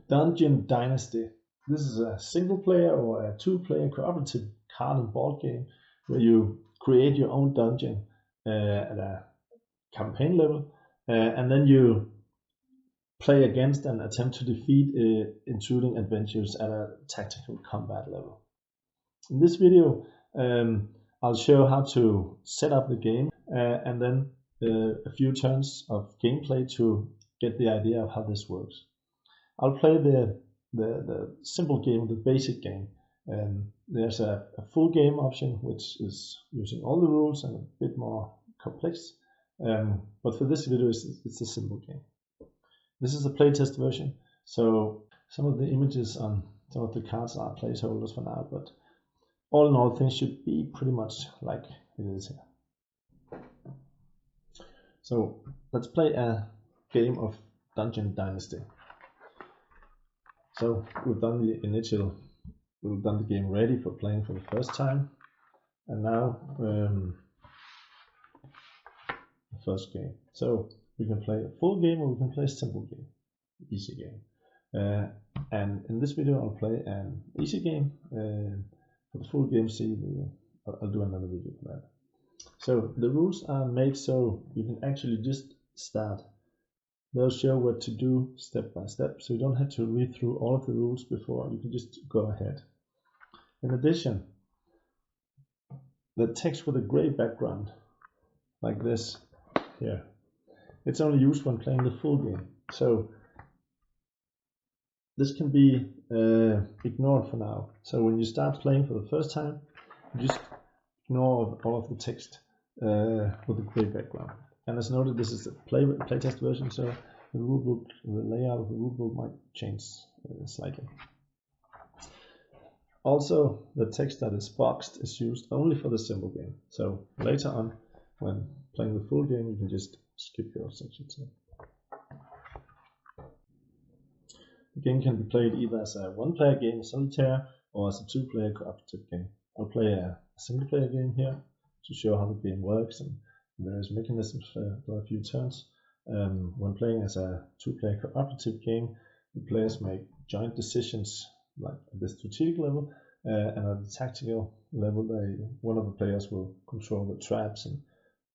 Dungeon Dynasty. This is a single player or a two-player cooperative card and board game where you create your own dungeon at a campaign level, and then you play against and attempt to defeat intruding adventures at a tactical combat level. In this video, I'll show how to set up the game and then a few turns of gameplay to get the idea of how this works. I'll play the simple game, the basic game. There's a full game option, which is using all the rules and a bit more complex. But for this video, it's a simple game. This is a playtest version, so some of the images on some of the cards are placeholders for now, but all in all, things should be pretty much like it is here. So let's play a game of Dungeon Dynasty. So we've done the game ready for playing for the first time, and now the first game. So we can play a full game or we can play a simple game, easy game. And in this video I'll play an easy game. For the full game, I'll do another video for that. So the rules are made so you can actually just start. They'll show what to do step by step, so you don't have to read through all of the rules before, you can just go ahead. In addition, the text with a gray background, like this here, it's only used when playing the full game. So this can be ignored for now. So when you start playing for the first time, you just ignore all of the text with the gray background. And as noted, this is a playtest version, so the rulebook, the layout of the rulebook might change slightly. Also, the text that is boxed is used only for the simple game. So later on, when playing the full game, you can just skip your sections here. The game can be played either as a one-player game, solitaire, or as a two-player cooperative game. I'll play a single-player game here to show how the game works and various mechanisms for a few turns. When playing as a two-player cooperative game, the players make joint decisions, like at the strategic level, and at the tactical level, one of the players will control the traps and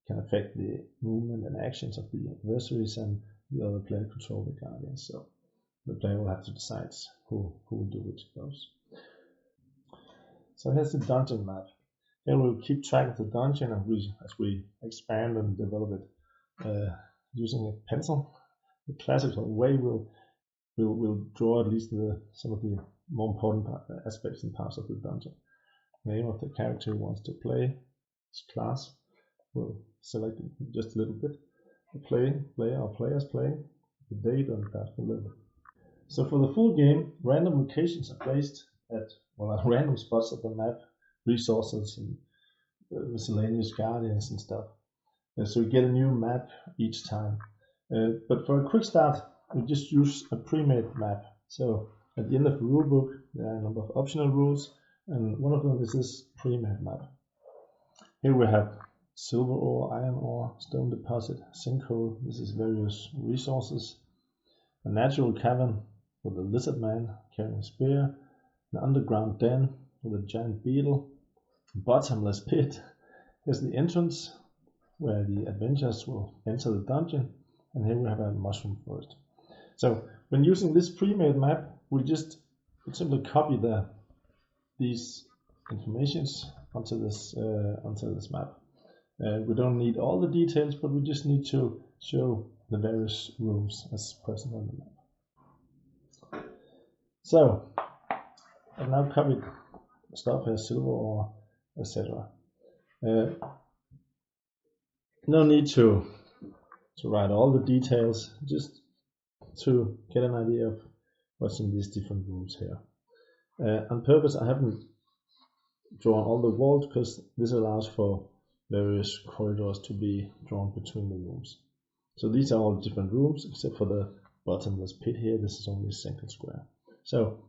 can affect the movement and actions of the adversaries, and the other player control the guardians. So the player will have to decide who will do which of those. So here's the dungeon map. Here we'll keep track of the dungeon, and as we expand and develop it using a pencil. The classical way we'll draw at least some of the more important aspects and parts of the dungeon. Name of the character who wants to play, his class. We'll select it just a little bit. The player or players playing, the date, and that level. So for the full game, random locations are placed at random spots of the map, resources and miscellaneous guardians and stuff. So you get a new map each time. But for a quick start, we just use a pre-made map. So at the end of the rulebook, there are a number of optional rules, and one of them is this pre-made map. Here we have silver ore, iron ore, stone deposit, sinkhole. This is various resources. A natural cavern with a lizard man carrying a spear, an underground den with a giant beetle, a bottomless pit. Here's the entrance where the adventurers will enter the dungeon, and here we have a mushroom forest. So when using this pre-made map, we simply copy these informations onto this map. We don't need all the details, but we just need to show the various rooms as present on the map. So I've now copied stuff here, silver ore, etc. No need to write all the details, just to get an idea of what's in these different rooms here. On purpose, I haven't drawn all the walls because this allows for various corridors to be drawn between the rooms. So these are all different rooms except for the bottomless pit here. This is only a single square. So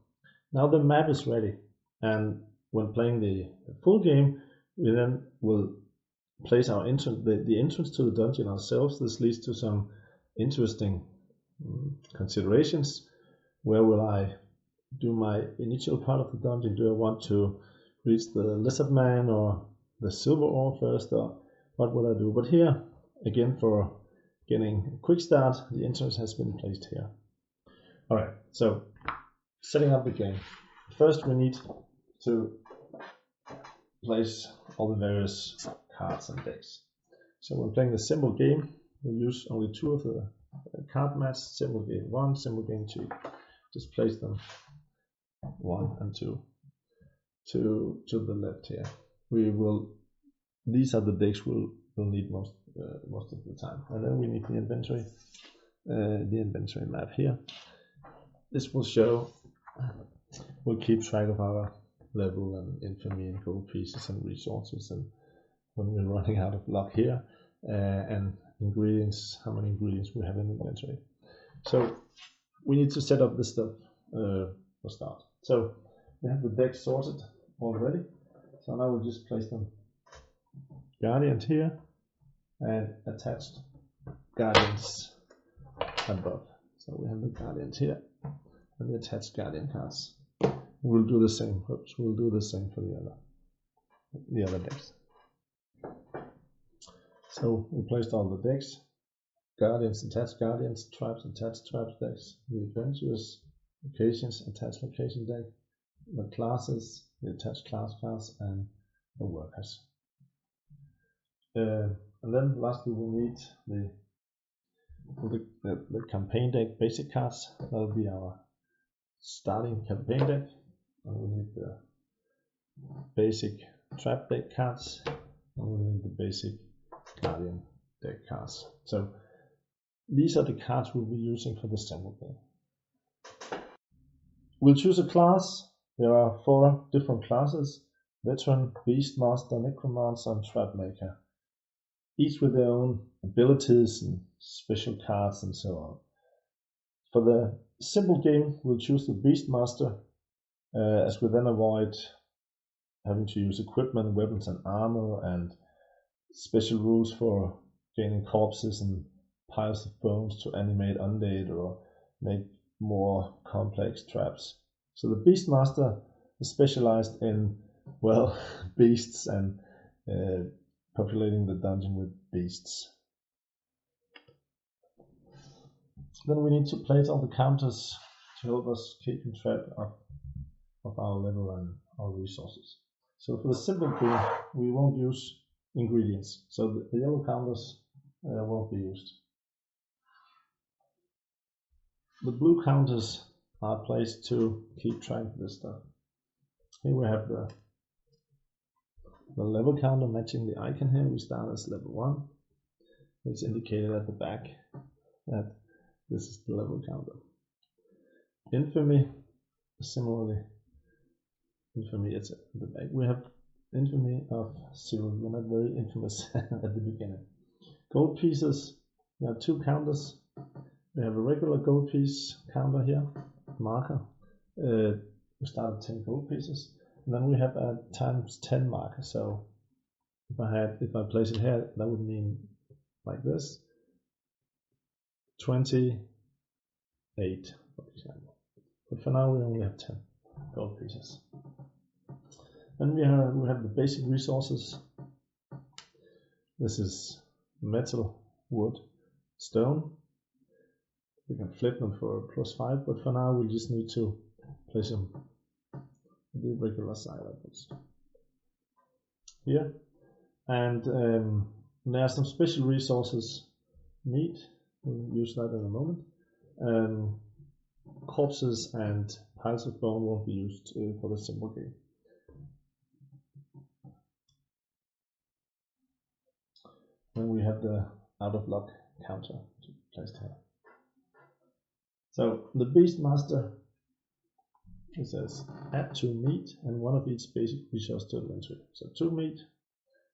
now the map is ready, and when playing the full game, we then will place our the entrance to the dungeon ourselves. This leads to some interesting considerations. where will I do my initial part of the dungeon? Do I want to reach the lizard man or the silver ore first, or what will I do? But here, again, for getting a quick start, the entrance has been placed here. Alright, so setting up the game. First we need to place all the various cards and decks. So when playing the simple game, we'll use only 2 of the card mats, simple game 1, simple game 2. Just place them 1 and 2 to the left here. These are the decks we'll need most of the time. And then we need the inventory map here. This will show, we'll keep track of our level and infamy and gold pieces and resources, and when we're running out of luck here, and ingredients, how many ingredients we have in the inventory. So we need to set up this stuff for start. So we have the deck sorted already. So now we'll just place them guardians here and attached guardians above. So we have the guardians here and the attached guardian cards. We'll do the same. Oops, we'll do the same for the other decks. So we placed all the decks. Guardians, attached guardians, tribes, attached tribes decks, the adventures, locations, attached location deck, the classes, the attached class, and the workers. And then lastly we need the campaign deck basic cards. That will be our starting campaign deck. And we need the basic trap deck cards, and we need the basic guardian deck cards. So these are the cards we'll be using for the simple game. We'll choose a class. There are 4 different classes: Veteran, Beastmaster, Necromancer, and Trap Maker, each with their own abilities and special cards and so on. For the simple game, we'll choose the Beastmaster, as we then avoid having to use equipment, weapons, and armor, and special rules for gaining corpses and piles of bones to animate undead or make more complex traps. So the Beastmaster is specialized in, well, beasts and populating the dungeon with beasts. Then we need to place all the counters to help us keep track of our level and our resources. So for the simple game, we won't use ingredients, so the yellow counters won't be used. The blue counters are placed to keep track of this stuff. Here we have the level counter matching the icon here. We start as level 1. It's indicated at the back that this is the level counter. Infamy, similarly, infamy is at the back. We have infamy of 0. We're not very infamous at the beginning. Gold pieces, we have 2 counters. We have a regular gold piece counter here, marker. We start at 10 gold pieces. And then we have a times 10 marker. So if I place it here, that would mean like this, 28, for example. But for now we only have 10 gold pieces. Then we have the basic resources. This is metal, wood, stone. We can flip them for +5, but for now we just need to place them on the regular side upwards here. And there are some special resources, meat, we'll use that in a moment. Corpses and piles of bone won't be used for the simple game. Then we have the out of luck counter placed here. So the Beastmaster, it says add 2 meat and 1 of each basic resource to inventory. So 2 meat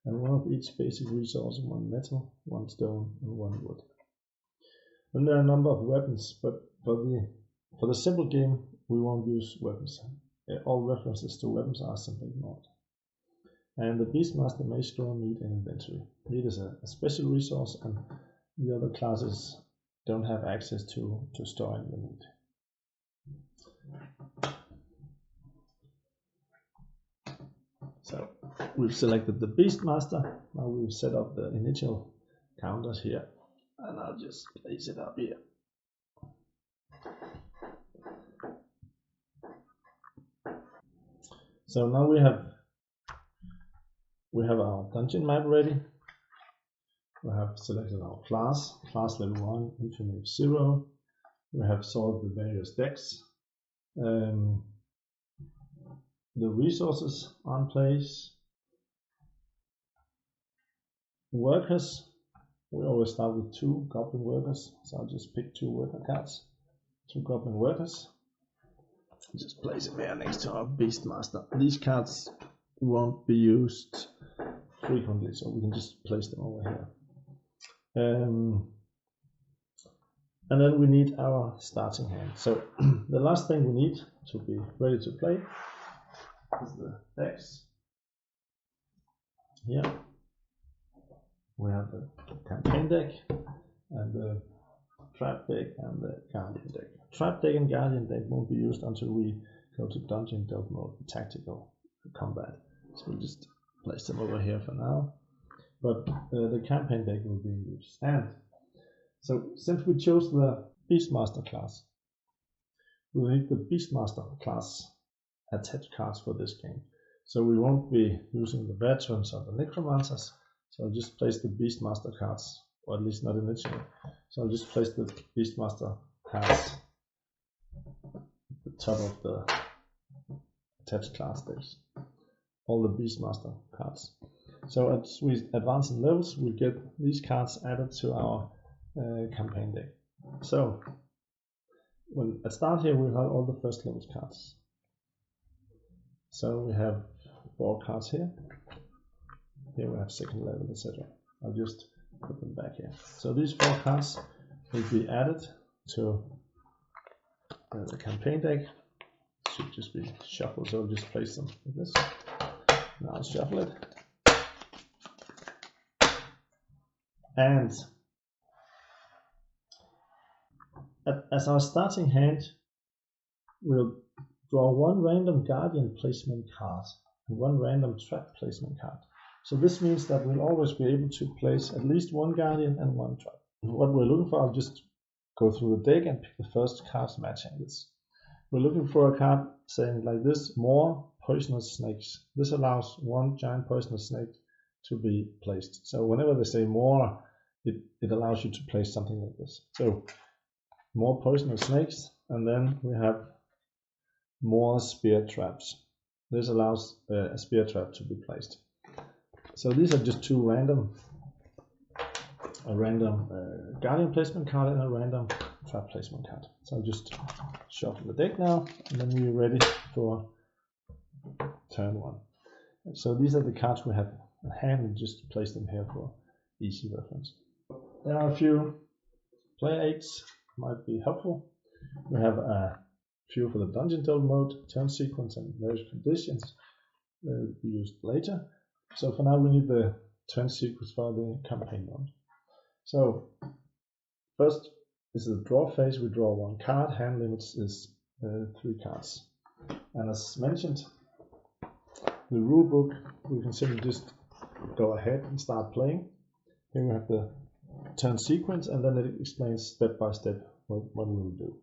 and 1 of each basic resource, 1 metal, 1 stone, and 1 wood. Then there are a number of weapons, but for the simple game we won't use weapons. All references to weapons are simply ignored. And the Beastmaster may store meat in inventory. Meat is a special resource, and the other classes don't have access to storing the meat. we've selected the Beastmaster. Now we've set up the initial counters here, and I'll just place it up here. So now we have our dungeon map ready. We have selected our class level 1, infinite 0. We have sorted the various decks. The resources are in place. Workers, we always start with 2 goblin workers, so I'll just pick 2 worker cards, 2 goblin workers. Just place them here next to our Beastmaster. These cards won't be used frequently, so we can just place them over here. And then we need our starting hand. So the last thing we need to be ready to play is the decks. Here we have the campaign deck and the trap deck and the guardian deck. Trap deck and guardian deck won't be used until we go to Dungeon Delve mode, tactical combat. So we'll just place them over here for now. But the campaign deck will be used. And so since we chose the Beastmaster class, we'll need the Beastmaster class attached cards for this game. So we won't be using the veterans or the necromancers. So I'll just place the Beastmaster cards, or at least not initially. So I'll just place the Beastmaster cards at the top of the attached class decks. All the Beastmaster cards. So as we advance in levels, we get these cards added to our campaign deck. So when at start here, we have all the first level cards. So we have 4 cards here. Here we have second level, etc. I'll just put them back here. So these 4 cards will be added to the campaign deck. It should just be shuffled, so I'll just place them like this. Now I'll shuffle it. And as our starting hand, we'll draw 1 random guardian placement card and 1 random trap placement card. So this means that we'll always be able to place at least 1 guardian and 1 trap. What we're looking for, I'll just go through the deck and pick the first cards matching this. We're looking for a card saying like this: more poisonous snakes. This allows 1 giant poisonous snake to be placed. So whenever they say more, it allows you to place something like this. So more poisonous snakes, and then we have more spear traps. This allows a spear trap to be placed. So these are just 2 random, a random guardian placement card and a random trap placement card. So I'll just shuffle the deck now, and then we're ready for turn 1. So these are the cards we have at hand, and just place them here for easy reference. There are a few player aids might be helpful. We have a few for the Dungeon Delve mode, turn sequence, and various conditions. They will be used later. So for now we need the turn sequence for the campaign mode. So first is the draw phase. We draw 1 card. Hand limits is 3 cards. And as mentioned, the rule book, we can simply just go ahead and start playing. Here we have the turn sequence, and then it explains step by step what we will do.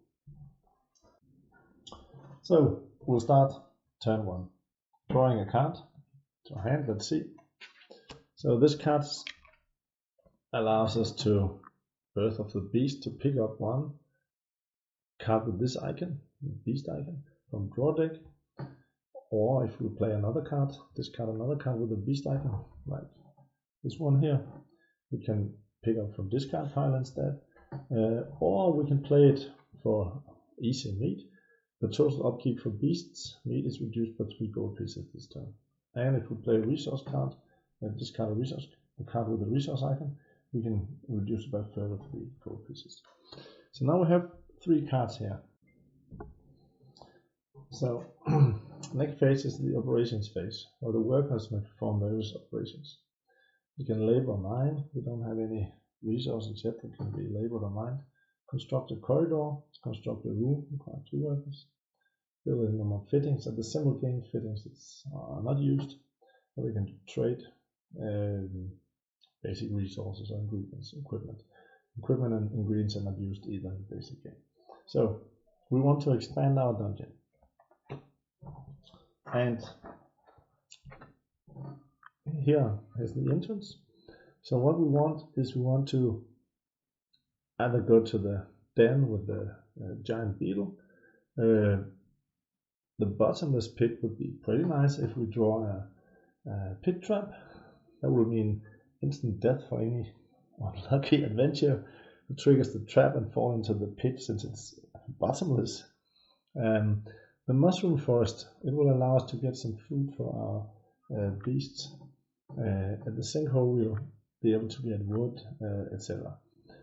So we'll start turn 1. Drawing a card to hand, let's see. So this card allows us to Birth of the Beast to pick up 1 card with this icon, the beast icon, from draw deck. Or if we play another card, discard another card with the beast icon, like this one here, we can pick up from discard pile instead. Or we can play it for easy meat. The total upkeep for beasts meat is reduced by 3 gold pieces this turn. And if we play a resource card, discard a resource, a card with a resource icon, we can reduce it by further 3 gold pieces. So now we have 3 cards here. So next phase is the operations phase, where the workers may perform various operations. You can labor mine. We don't have any resources yet that can be labored or mined. Construct a corridor, construct a room, require 2 workers. Build a number of fittings. At the simple game, fittings are not used. or they can trade basic resources or ingredients, equipment. Equipment and ingredients are not used either in the basic game. So we want to expand our dungeon. And here is the entrance. So what we want is we want to either go to the den with the giant beetle. The bottomless pit would be pretty nice if we draw a pit trap. That would mean instant death for any unlucky adventurer who triggers the trap and fall into the pit since it's bottomless. The mushroom forest, it will allow us to get some food for our beasts. At the sinkhole we'll be able to get wood, etc.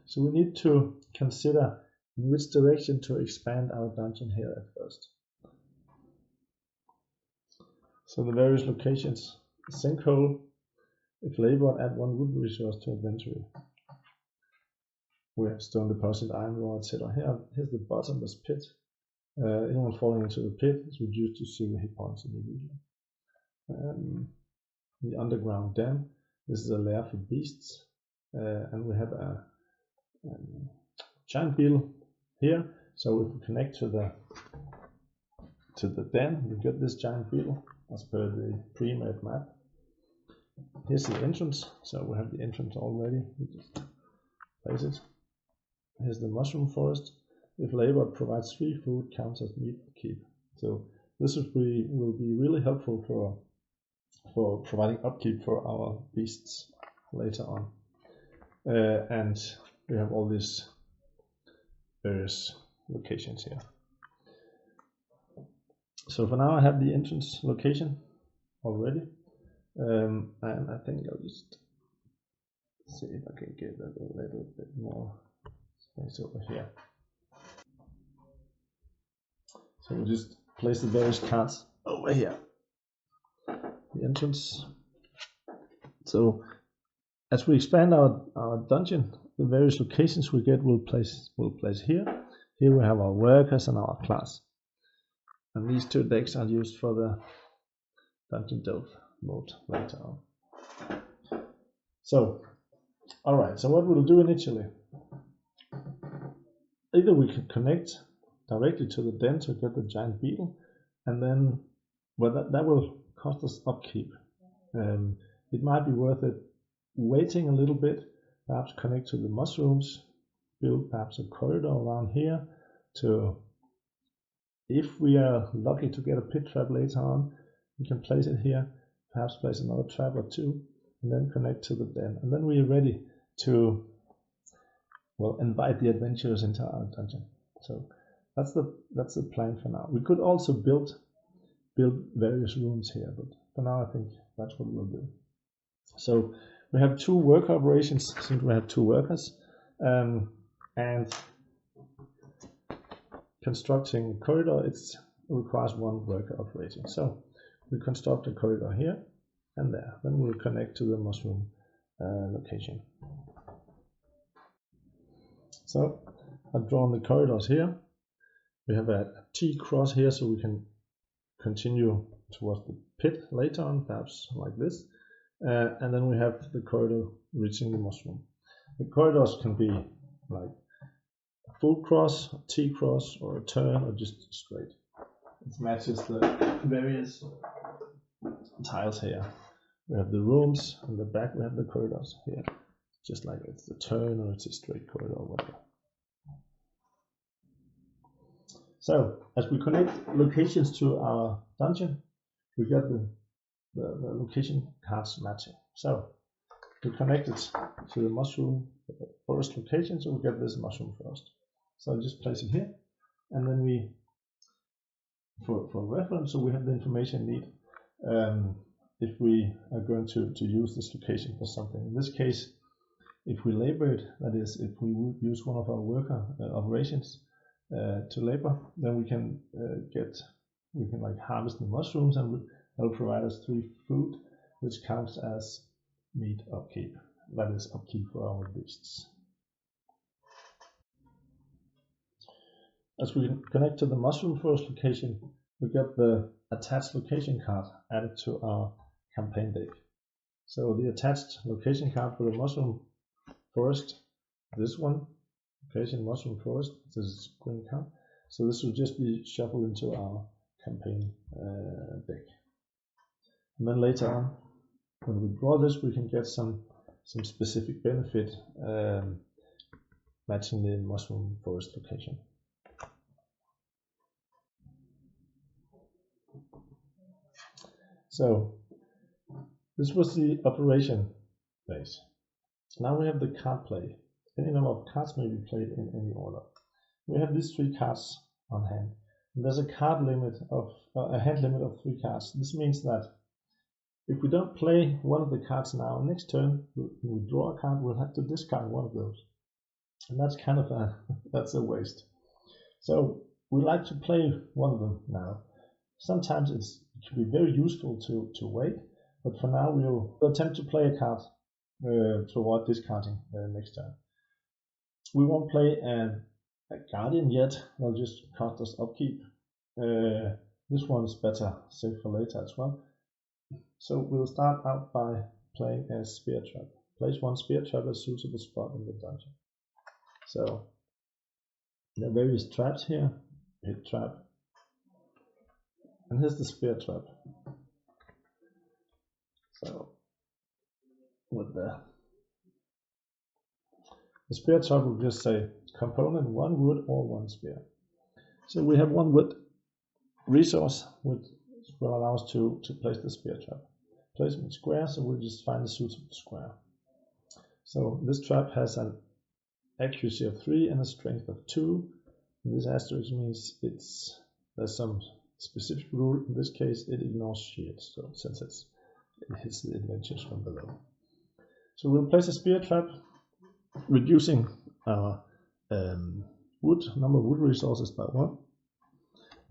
So we need to consider in which direction to expand our dungeon here at first. So the various locations, sinkhole, if labored, add 1 wood resource to inventory. We have stone deposit, iron ore, etc. Here's the bottomless pit. Anyone falling into the pit is reduced to 0 hit points immediately. The underground den, this is a lair for beasts, and we have a giant beetle here. So if we connect to the den, we get this giant beetle as per the pre-made map. Here's the entrance, so we have the entrance already. We just place it. Here's the mushroom forest. If labor provides 3 food, counts as meat upkeep. So this will be really helpful for providing upkeep for our beasts later on. And we have all these various locations here. So for now I have the entrance location already, and I think I'll just see if I can get a little bit more space over here. So we'll just place the various cards over here. The entrance. So as we expand our dungeon, the various locations we get will place here. Here we have our workers and our class. And these 2 decks are used for the Dungeon Delve mode later on. So, alright, so what we'll do initially, either we can connect directly to the den to get the giant beetle, and then, well, that will cost us upkeep. It might be worth it waiting a little bit, perhaps connect to the mushrooms, build perhaps a corridor around here to, if we are lucky to get a pit trap later on, we can place it here, perhaps place another trap or 2, and then connect to the den. And then we are ready to, well, invite the adventurers into our dungeon. So that's the plan for now. We could also build various rooms here, but for now I think that's what we'll do. So we have 2 worker operations, since we have 2 workers, and constructing a corridor, it requires 1 worker operating. So we construct a corridor here and there. Then we'll connect to the mushroom location. So I've drawn the corridors here. We have a T cross here, so we can continue towards the pit later on, perhaps like this. And then we have the corridor reaching the mushroom. The corridors can be like a full cross, a T cross, or a turn, or just straight. It matches the various tiles here. We have the rooms, and the back we have the corridors here. Just like it's a turn or it's a straight corridor or whatever. So as we connect locations to our dungeon, we get the location cards matching. So we connect it to the mushroom forest location, so we get this mushroom first. So I'll just place it here, and then we, for reference, so we have the information need if we are going to use this location for something. In this case, if we labor it, that is, if we would use one of our worker operations to labor, then we can like harvest the mushrooms, and that will provide us 3 food, which counts as meat upkeep. That is upkeep for our beasts. As we connect to the mushroom forest location, we get the attached location card added to our campaign deck. So the attached location card for the mushroom forest, this one, location mushroom forest, this is green card. So this will just be shuffled into our campaign deck. And then later on, when we draw this, we can get some specific benefit matching the mushroom forest location. So this was the operation phase. Now we have the card play. Any number of cards may be played in any order. We have these 3 cards on hand. And there's a card limit of a hand limit of 3 cards. This means that if we don't play one of the cards now, next turn when we draw a card, we'll have to discard one of those. And that's kind of that's a waste. So we like to play one of them now. Sometimes it can be very useful to wait, but for now we'll attempt to play a card to avoid discarding next turn. We won't play a Guardian yet, they'll just cost us upkeep. This one's better saved for later as well. So we'll start out by playing a Spear Trap. Place 1 Spear Trap at a suitable spot in the dungeon. So there are various traps here. Hit trap. And here's the Spear Trap. So with the Spear Trap will just say component 1 wood or 1 spear. So we have 1 wood resource which will allow us to place the Spear Trap. Placement square, so we'll just find a suitable square. So this trap has an accuracy of 3 and a strength of 2. And this asterisk means there's some specific rule. In this case, it ignores shields, so since it hits the adventures from below. So we'll place a Spear Trap, reducing our number of wood resources by 1.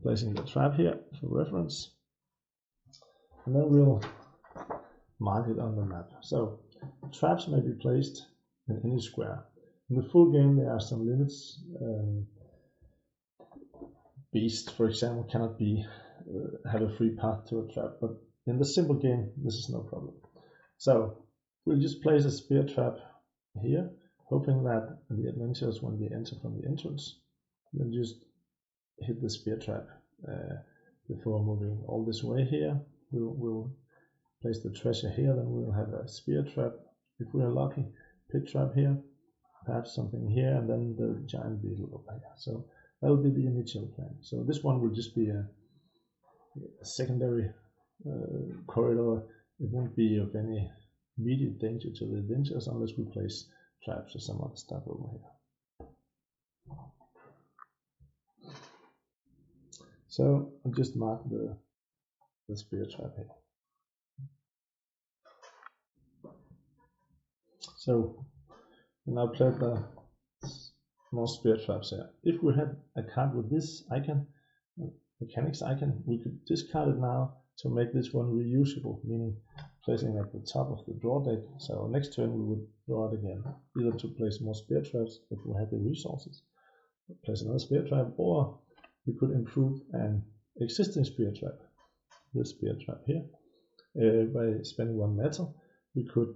Placing the trap here for reference. And then we'll mark it on the map. So traps may be placed in any square. In the full game there are some limits. Beasts, for example, cannot have a free path to a trap, but in the simple game this is no problem. So we'll just place a Spear Trap here, hoping that the adventurers, when they enter from the entrance, they'll just hit the Spear Trap before moving all this way here. We'll place the treasure here, then we'll have a Spear Trap, if we're lucky, Pit Trap here, perhaps something here, and then the giant beetle over here. So that will be the initial plan. So this one will just be a secondary corridor. It won't be of any immediate danger to the adventurers unless we place traps or some other stuff over here. So I'll just mark the Spear Trap here. So we now play the more Spear Traps here. If we had a card with this icon, mechanics icon, we could discard it now to make this one reusable, meaning placing at the top of the draw deck. So next turn we would draw it again, either to place more Spear Traps if we had the resources, place another Spear Trap, or we could improve an existing Spear Trap, this Spear Trap here, by spending 1 metal. We could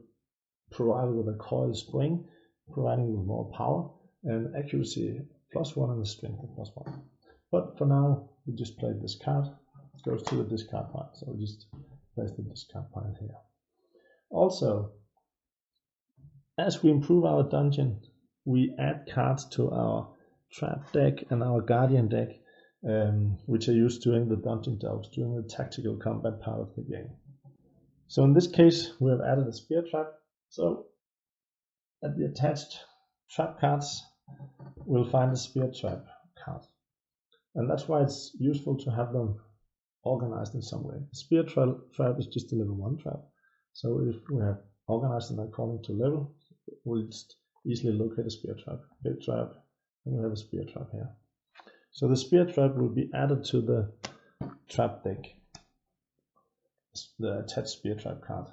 provide it with a coil spring, providing with more power and accuracy +1 and the strength of +1. But for now we just play this card. It goes to the discard pile, so we just place the discard pile here. Also, as we improve our dungeon, we add cards to our trap deck and our guardian deck, which are used during the dungeon delves, during the tactical combat part of the game. So in this case we have added a Spear Trap. So at the attached trap cards we'll find a Spear Trap card, and that's why it's useful to have them organized in some way. A Spear Trap is just a level 1 trap, so if we have organized them according to level, we'll just easily locate a Spear Trap, Big Trap, and we have a Spear Trap here. So the Spear Trap will be added to the trap deck, the attached Spear Trap card.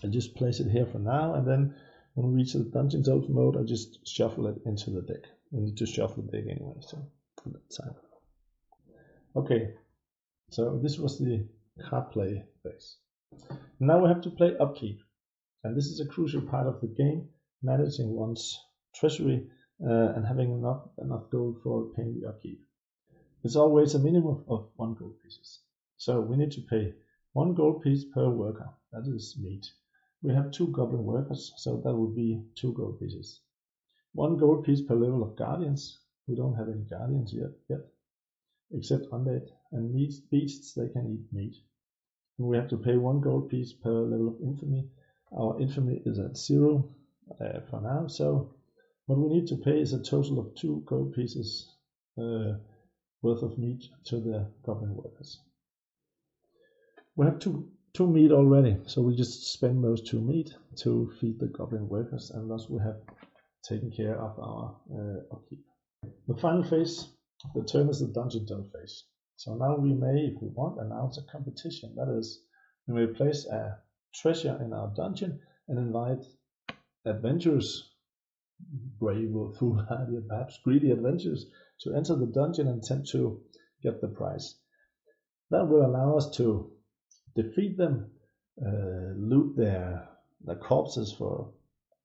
I'll just place it here for now, and then when we reach the Dungeon Delve mode, I'll just shuffle it into the deck. We need to shuffle the deck anyway, so at that time. Okay, so this was the card play phase. Now we have to play upkeep, and this is a crucial part of the game, managing one's treasury and having enough gold for paying the upkeep. It's always a minimum of 1 gold pieces. So we need to pay 1 gold piece per worker, that is meat. We have 2 goblin workers, so that would be 2 gold pieces. 1 gold piece per level of guardians. We don't have any guardians yet, except undead and beasts, they can eat meat. And we have to pay 1 gold piece per level of infamy. Our infamy is at 0 for now, so what we need to pay is a total of 2 gold pieces worth of meat to the goblin workers. We have two meat already, so we just spend those 2 meat to feed the goblin workers, and thus we have taken care of our upkeep. The final phase of the turn is the Dungeon Done phase. So now we may, if we want, announce a competition. That is, we may place a treasure in our dungeon and invite adventurers, brave or foolhardy, perhaps greedy adventurers, to enter the dungeon and attempt to get the prize. That will allow us to defeat them, loot their corpses for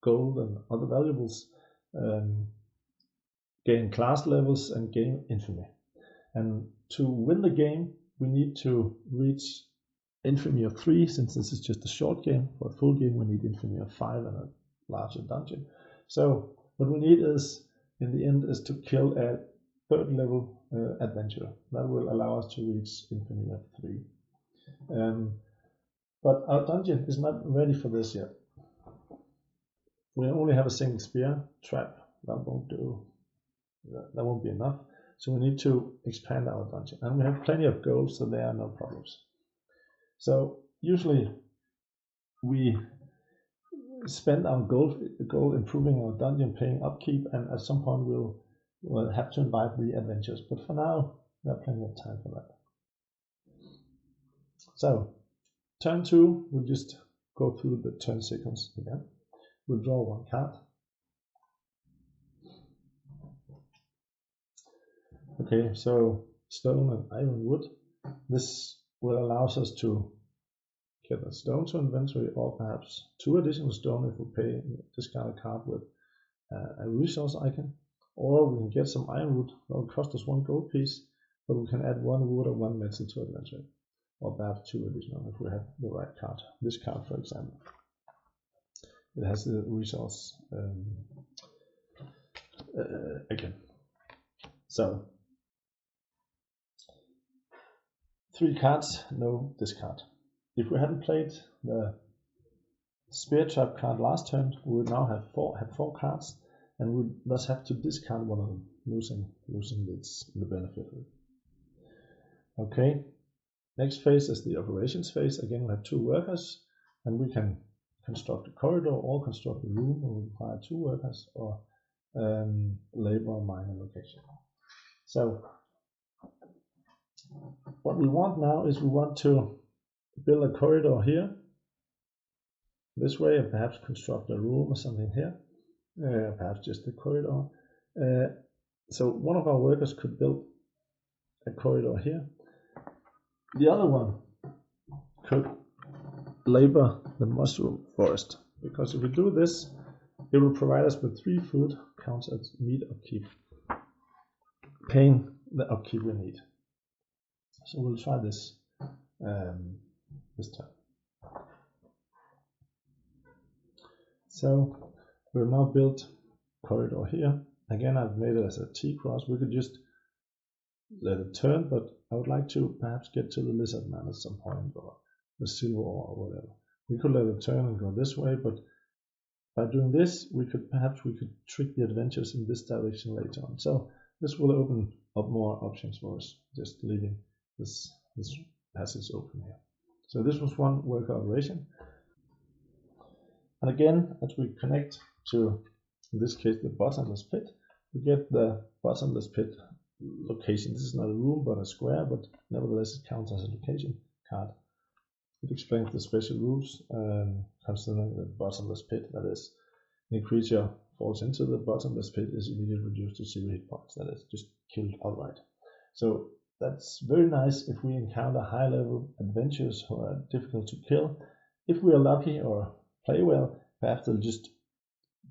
gold and other valuables, gain class levels and gain infamy. And to win the game, we need to reach infamy of 3, since this is just a short game. For a full game, we need infamy of 5 and a larger dungeon. So what we need is, in the end, is to kill a 3rd level adventurer. That will allow us to reach infamy of 3. But our dungeon is not ready for this yet. We only have a single spear trap. That won't do. That won't be enough. So we need to expand our dungeon, and we have plenty of gold, so there are no problems. So usually we spend our gold improving our dungeon, paying upkeep, and at some point we'll have to invite the adventurers. But for now, there are plenty of time for that. So turn 2, we'll just go through the turn sequence again. We'll draw 1 card. Okay, so stone and iron wood. This will allow us to get a stone to inventory, or perhaps 2 additional stone if we pay discard a card with a resource icon. Or we can get some iron wood that will cost us 1 gold piece, but we can add 1 wood or 1 metal to inventory. Or perhaps 2 additional if we have the right card. This card, for example, it has the resource again. So 3 cards, no discard. If we hadn't played the spear trap card last turn, we would now have 4 cards, and would thus have to discard one of them, losing the benefit of it. Okay, next phase is the operations phase. Again, we have 2 workers, and we can construct a corridor or construct a room. We require 2 workers, or labor or mine location. So what we want now is we want to build a corridor here, this way, and perhaps construct a room or something here, perhaps just a corridor. So one of our workers could build a corridor here. The other one could labor the mushroom forest, because if we do this, it will provide us with 3 food, counts as meat upkeep, paying the upkeep we need. So we'll try this this time. So we've now built corridor here. Again, I've made it as a T-cross. We could just let it turn, but I would like to perhaps get to the lizard man at some point, or the silver ore, or whatever. We could let it turn and go this way, but by doing this, we could trick the adventurers in this direction later on. So this will open up more options for us, just leaving this passage open here. So this was one worker operation. And again, as we connect to, in this case, the bottomless pit, we get the bottomless pit location. This is not a room, but a square, but nevertheless it counts as a location card. It explains the special rules concerning the bottomless pit. That is, any creature falls into the bottomless pit is immediately reduced to 0 hit points. That is, just killed outright. So That's very nice if we encounter high-level adventurers who are difficult to kill. If we are lucky or play well, perhaps they'll just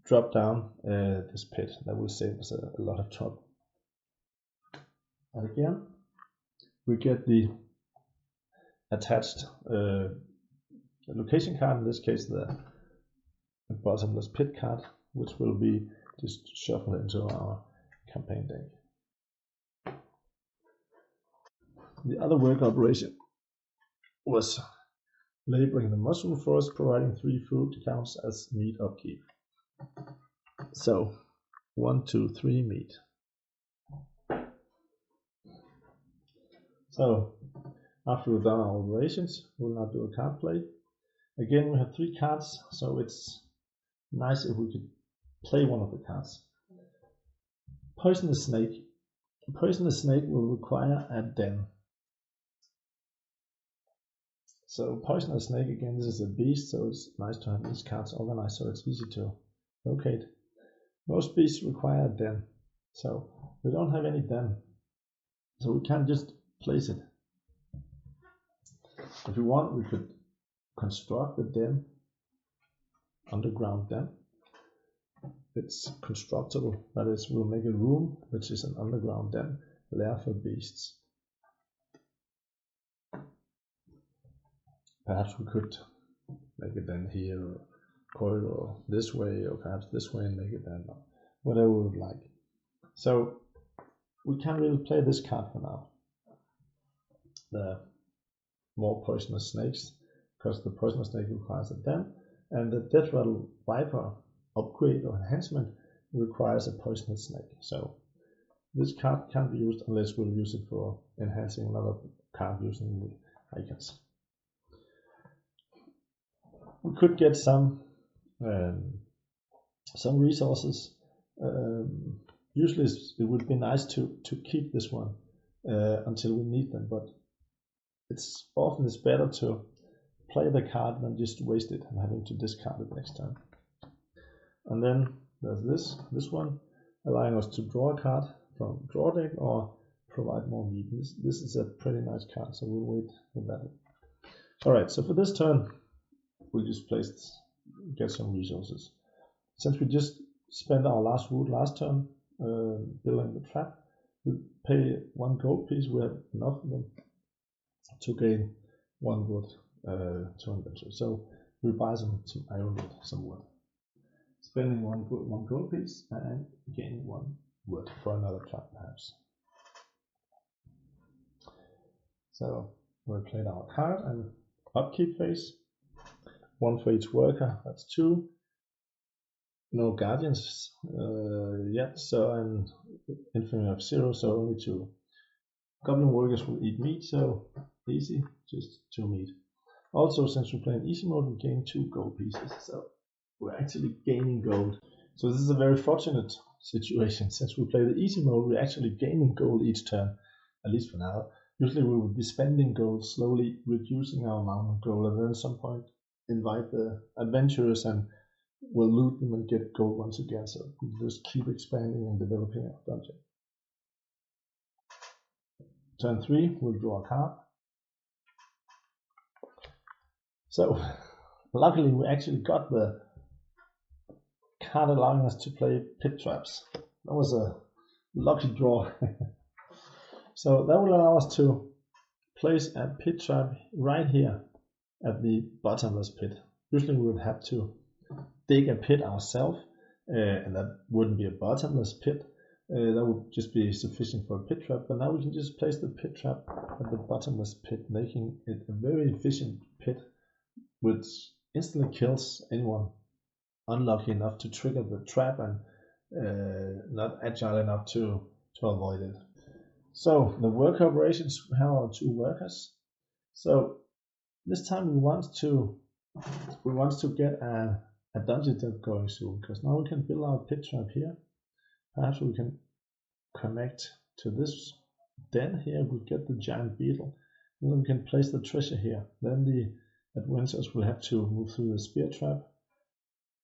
drop down this pit. That will save us a lot of trouble. And again, we get the attached location card, in this case the bottomless pit card, which will be just shuffled into our campaign deck. The other work operation was labeling the mushroom forest, providing 3 food counts as meat upkeep. So 1, 2, 3 meat. So after we've done our operations, we'll now do a card play. Again, we have 3 cards, so it's nice if we could play one of the cards. Poisonous snake. A poisonous snake will require a den. So poisonous snake, again, this is a beast, so it's nice to have these cards organized so it's easy to locate. Most beasts require a den, so we don't have any den, so we can't just place it. If we want, we could construct the den, underground den. It's constructible, that is, we'll make a room which is an underground den, lair for beasts. Perhaps we could make it then here, or corridor this way, or perhaps this way and make it then, whatever we would like. So we can't really play this card for now. The more poisonous snakes, because the poisonous snake requires a den, and the Death Rattle Viper upgrade or enhancement requires a poisonous snake. So this card can't be used unless we'll use it for enhancing another card using the icons. We could get some resources. Usually it would be nice to keep this one until we need them, but it's better to play the card than just waste it and having to discard it next time. And then there's this one, allowing us to draw a card from draw deck or provide more meat. This is a pretty nice card, so we'll wait for that. Alright, so for this turn, we just get some resources. Since we just spent our last wood last turn building the trap, we pay 1 gold piece. We have enough of them to gain 1 wood to inventory. So we buy some iron wood, some wood. Spending 1 gold piece and gaining 1 wood for another trap perhaps. So we played our card and upkeep phase. 1 for each worker, that's 2. No guardians yet, so and infamy of 0, so only 2. Goblin workers will eat meat, so easy, just 2 meat. Also, since we play in easy mode, we gain 2 gold pieces, so we're actually gaining gold. So this is a very fortunate situation. Since we play the easy mode, we're actually gaining gold each turn, at least for now. Usually we would be spending gold, slowly reducing our amount of gold, and then at some point invite the adventurers and we'll loot them and get gold once again. So we'll just keep expanding and developing our dungeon. Turn 3, we'll draw a card. So luckily we actually got the card allowing us to play pit traps. That was a lucky draw. So that will allow us to place a pit trap right here at the bottomless pit. Usually we would have to dig a pit ourselves, and that wouldn't be a bottomless pit. That would just be sufficient for a pit trap, but now we can just place the pit trap at the bottomless pit, making it a very efficient pit which instantly kills anyone unlucky enough to trigger the trap and not agile enough to avoid it. So the worker operations, we have our 2 workers. So this time we want to get a dungeon dev going soon, because now we can build our pit trap here. Perhaps we can connect to this den here. We get the giant beetle, and then we can place the treasure here. Then the adventurers will have to move through the spear trap,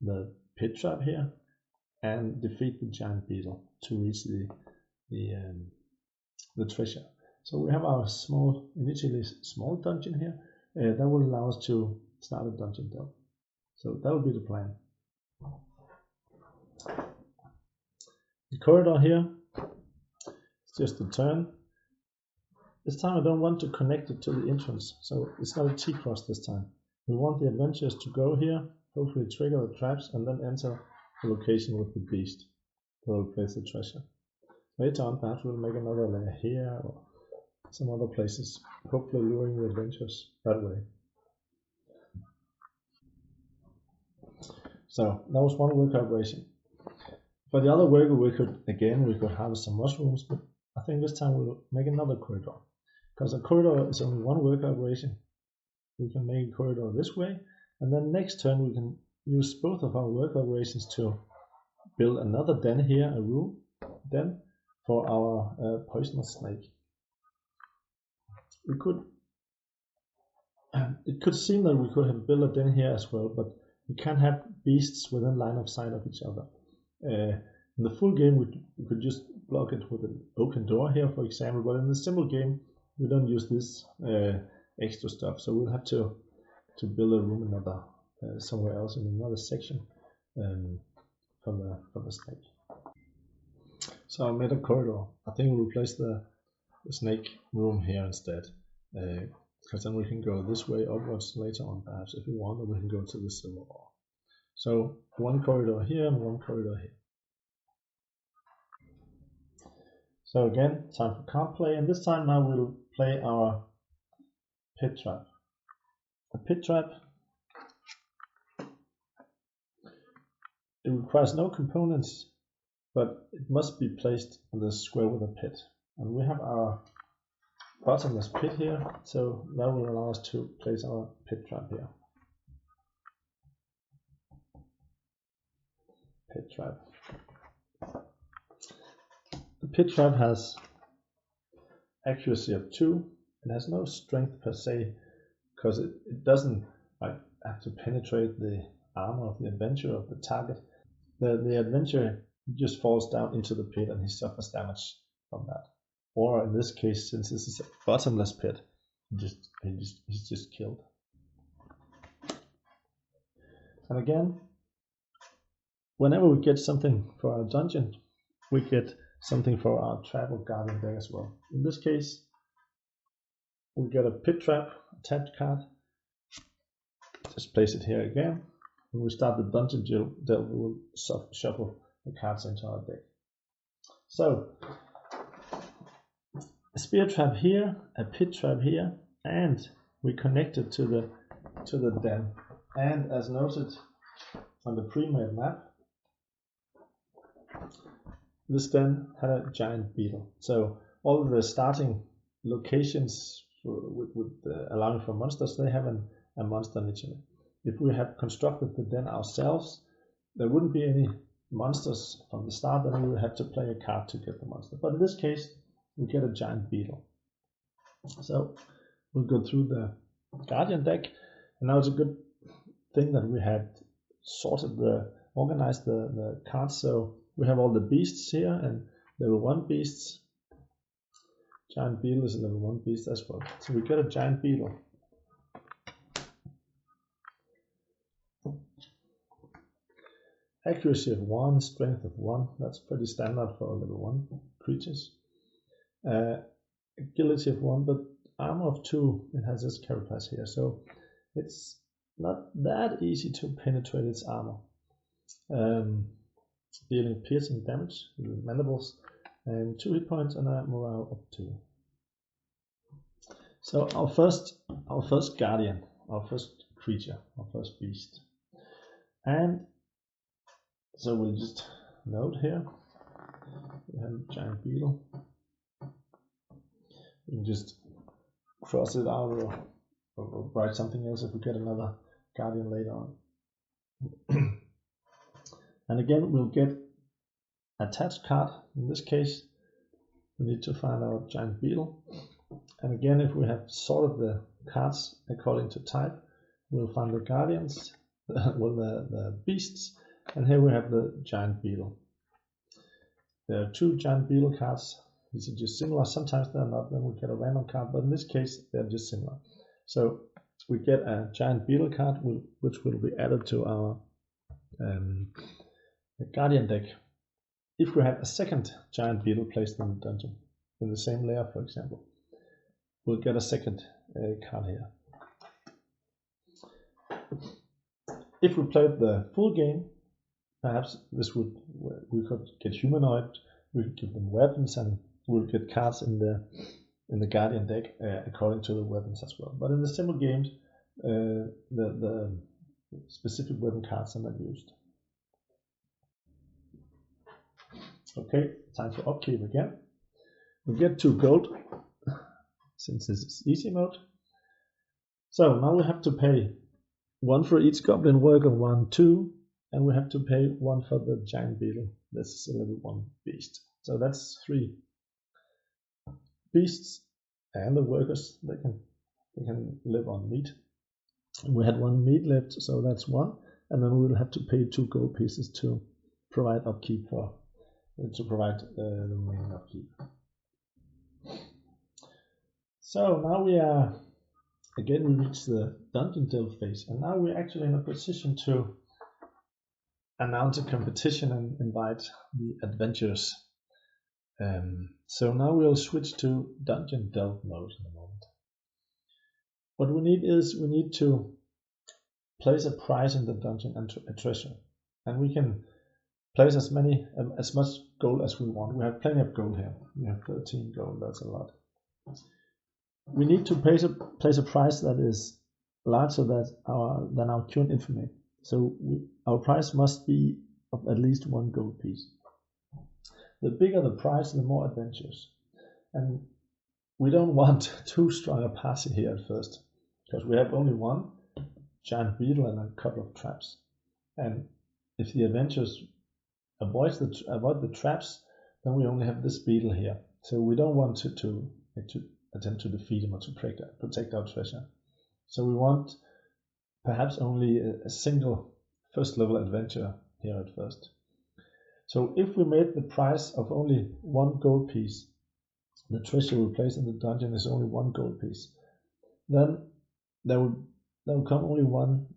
the pit trap here, and defeat the giant beetle to reach the treasure. So we have our initially small dungeon here that will allow us to start a dungeon delve. So that will be the plan. The corridor here, it's just a turn. This time I don't want to connect it to the entrance, so it's not a T-cross this time. We want the adventurers to go here, hopefully trigger the traps, and then enter the location with the beast. We'll place the treasure. Later on, perhaps we'll make another layer here or some other places, hopefully luring the adventurers that way. So that was one worker operation. For the other worker, we could harvest some mushrooms, but I think this time we'll make another corridor. Because a corridor is only one worker operation. We can make a corridor this way, and then next turn we can use both of our worker operations to build another den here, a room den for our poisonous snake. It could seem that we could have built a den here as well, but we can't have beasts within line of sight of each other. In the full game, we could just block it with an open door here, for example, but in the simple game, we don't use this extra stuff, so we'll have to build a room somewhere else in another section for the snake. So I made a corridor. I think we'll place the snake room here instead, because then we can go this way upwards later on, perhaps if we want, or we can go to the silver ore. So one corridor here and one corridor here. So again, time for card play, and this time now we'll play our pit trap. A pit trap, it requires no components, but it must be placed on the square with a pit. And we have our bottomless pit here, so that will allow us to place our pit trap here. Pit trap. The pit trap has accuracy of 2. It has no strength per se, because it doesn't have to penetrate the armor of the adventurer, of the target. The adventurer just falls down into the pit and he suffers damage from that. Or in this case, since this is a bottomless pit, he's just killed. And again, whenever we get something for our dungeon, we get something for our travel guardian deck as well. In this case, we get a pit trap attached card. Just place it here again. When we start the dungeon delve, we will shuffle the cards into our deck. So, a spear trap here, a pit trap here, and we connect it to the den. And as noted on the pre-made map, this den had a giant beetle. So all of the starting locations allowing for monsters, they have a monster initially. If we had constructed the den ourselves, there wouldn't be any monsters from the start, then we would have to play a card to get the monster. But in this case, we get a giant beetle. So we'll go through the guardian deck, and now it's a good thing that we had organized the cards, so we have all the beasts here, and level 1 beasts. Giant beetle is a level 1 beast as well. So we get a giant beetle. Accuracy of 1, strength of 1, that's pretty standard for level 1 creatures. Agility of 1, but armor of 2, it has this carapace here, so it's not that easy to penetrate its armor. Dealing piercing damage with mandibles, and 2 hit points and a morale of 2. So our first guardian, our first creature, our first beast. And so we'll just note here, we have a giant beetle. We can just cross it out or write something else if we get another guardian later on. And again, we'll get attached card. In this case, we need to find our giant beetle. And again, if we have sorted the cards according to type, we'll find the guardians, the beasts, and here we have the giant beetle. There are 2 giant beetle cards these are just similar. Sometimes they're not, then we get a random card, but in this case they're just similar. So we get a giant beetle card which will be added to our guardian deck. If we have a second giant beetle placed in the dungeon in the same layer, for example, we'll get a second card here. If we played the full game, perhaps we could get humanoid, we could give them weapons, and we'll get cards in the guardian deck according to the weapons as well. But in the simple games, the specific weapon cards are not used. Okay, time for upkeep again. We get 2 gold since this is easy mode. So now we have to pay 1 for each goblin worker, 1, 2, and we have to pay 1 for the giant beetle. This is a level 1 beast. So that's 3 beasts, and the workers they can live on meat. We had 1 meat left, so that's 1, and then we will have to pay 2 gold pieces to provide upkeep the remaining upkeep. So now we reach the dungeon delve phase, and now we're actually in a position to announce a competition and invite the adventurers. So now we'll switch to dungeon delve mode in a moment. What we need to place a prize in the dungeon and a treasure, and we can place as much gold as we want. We have plenty of gold here. We have 13 gold. That's a lot. We need to place a price that is larger than our current infamy. So our price must be of at least 1 gold piece. The bigger the price, the more adventures. And we don't want too strong a party here at first, because we have only 1 giant beetle and a couple of traps. And if the adventurers avoid the traps, then we only have this beetle here. So we don't want to attempt to defeat him or to protect our treasure. So we want perhaps only a single first level adventurer here at first. So if we made the price of only 1 gold piece, the treasure we place in the dungeon is only 1 gold piece, then there will come only 1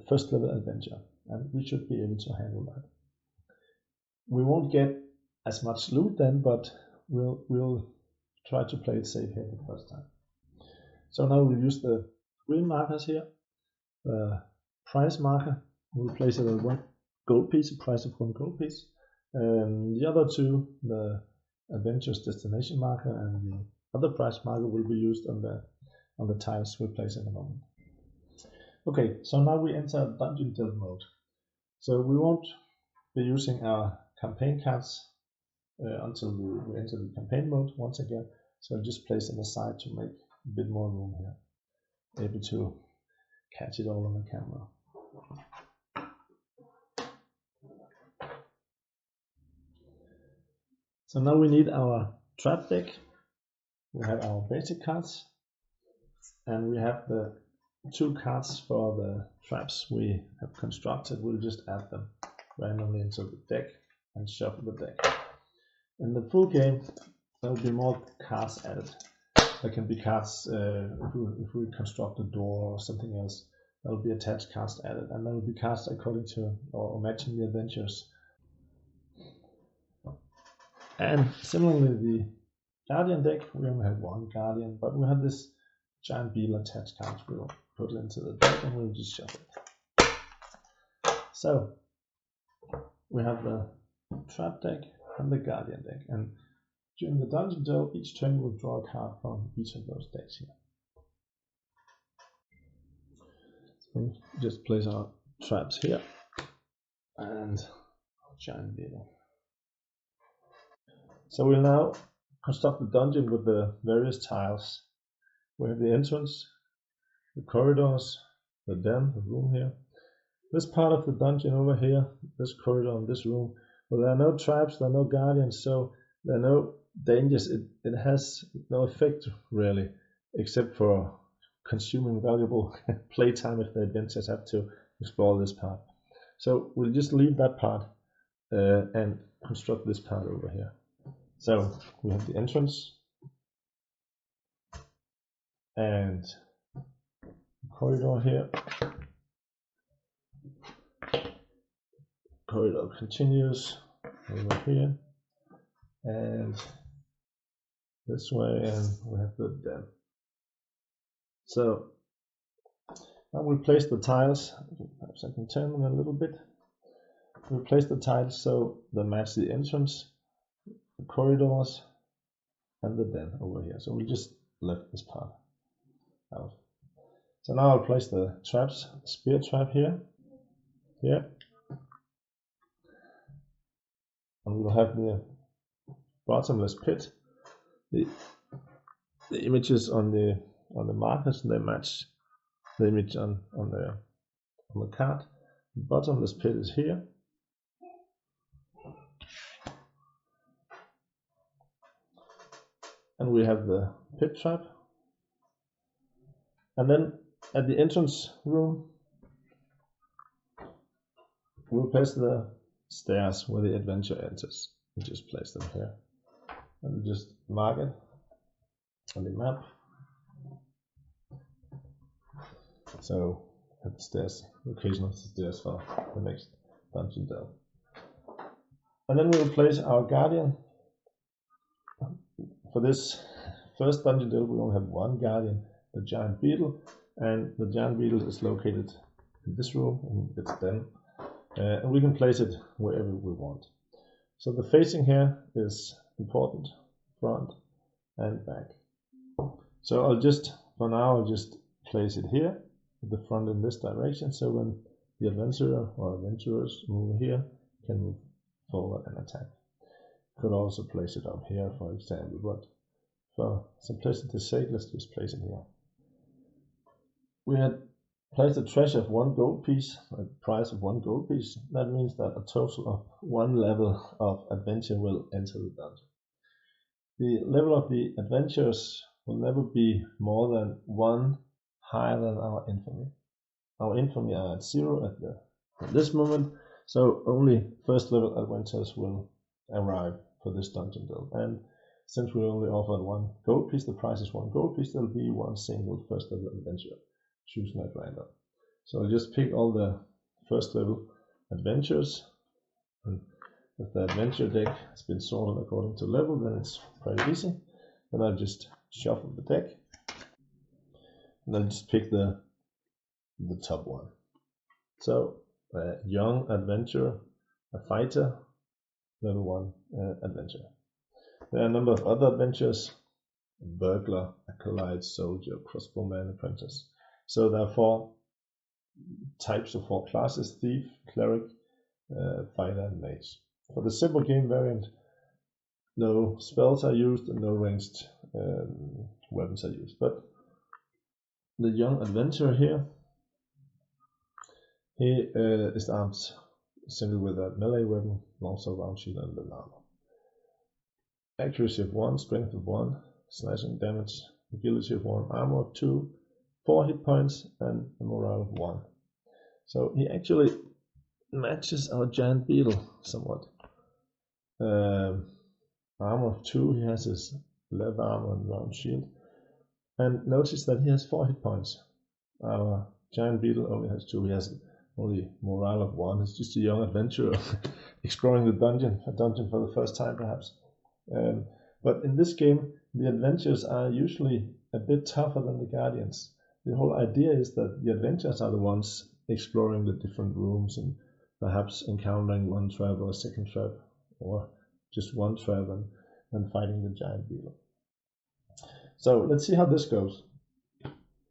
first level adventure, and we should be able to handle that. We won't get as much loot then, but we'll try to play it safe here the first time. So now we'll use the green markers here. The price marker, we'll place it at 1 gold piece, a price of 1 gold piece. The other 2, the adventure's destination marker and the other price marker, will be used on the tiles we place in a moment. Okay, so now we enter dungeon delve mode. So we won't be using our campaign cards until we enter the campaign mode once again. So I'll just place them aside to make a bit more room here, able to catch it all on the camera. So now we need our trap deck. We have our basic cards, and we have the 2 cards for the traps we have constructed. We'll just add them randomly into the deck and shuffle the deck. In the full game, there will be more cards added. There can be cards if we construct a door or something else. There will be attached cards added, and there will be cards according to or matching the adventures. And similarly, the guardian deck, we only have 1 guardian, but we have this giant beetle attached card. We'll put it into the deck and we'll just shuffle it. So we have the trap deck and the guardian deck, and during the dungeon delve, each turn we'll draw a card from each of those decks here. So just place our traps here and our giant beetle. So we'll now construct the dungeon with the various tiles. We have the entrance, the corridors, the den, the room here. This part of the dungeon over here, this corridor and this room, well, there are no traps, there are no guardians, so there are no dangers. It has no effect really, except for consuming valuable playtime if the adventurers have to explore this part. So we'll just leave that part and construct this part over here. So we have the entrance and corridor here. Corridor continues over here and this way, and we have the den. So now we place the tiles. Perhaps I can turn them a little bit. We place the tiles so they match the entrance, the corridors, and the den over here. So we just left this part out. So now I'll place the traps, spear trap here, and we'll have the bottomless pit. The images on the markers, they match the image on the card. The bottomless pit is here. And we have the pit trap. And then at the entrance room, we'll place the stairs where the adventure enters. We just place them here. And we just mark it on the map. So at the stairs, location of the stairs for the next dungeon delve. And then we'll place our guardian. For this first dungeon delve, we only have one guardian, the giant beetle, and the giant beetle is located in this room, and it's den. And we can place it wherever we want. So the facing here is important, front and back. So for now I'll just place it here, with the front in this direction, so when the adventurer or adventurers move here, can move forward and attack. Could also place it up here, for example, but for simplicity's sake, let's just place it here. We had placed a treasure of 1 gold piece, a price of 1 gold piece. That means that a total of 1 level of adventure will enter the dungeon. The level of the adventurers will never be more than 1 higher than our infamy. Our infamy are at 0 at this moment, so only first level adventurers will arrive for this dungeon delve. And since we only offered 1 gold piece, the price is 1 gold piece, there'll be 1 single first level adventurer chosen at random. So I'll just pick all the first level adventurers, and if the adventure deck has been sorted according to level, then it's pretty easy. Then I'll just shuffle the deck, and I'll just pick the top one. So a young adventurer, a fighter, level 1 adventurer. There are a number of other adventurers: a burglar, acolyte, soldier, crossbowman, apprentice. So there are 4 types of 4 classes: thief, cleric, fighter, and mage. For the simple game variant, no spells are used and no ranged weapons are used. But the young adventurer here, he is armed simply with a melee weapon, longsword, round shield, and leather armor. Accuracy of 1, strength of 1, slashing damage, agility of 1, armor of 2, 4 hit points, and a morale of 1. So he actually matches our giant beetle somewhat. Armor of 2, he has his leather armor and round shield. And notice that he has 4 hit points. Our giant beetle only has 2. He has only morale of 1. He's just a young adventurer exploring the dungeon, a dungeon for the first time perhaps. But in this game, the adventurers are usually a bit tougher than the guardians. The whole idea is that the adventurers are the ones exploring the different rooms and perhaps encountering 1 trap or a 2nd trap, or just 1 trap and fighting the giant beetle. So let's see how this goes.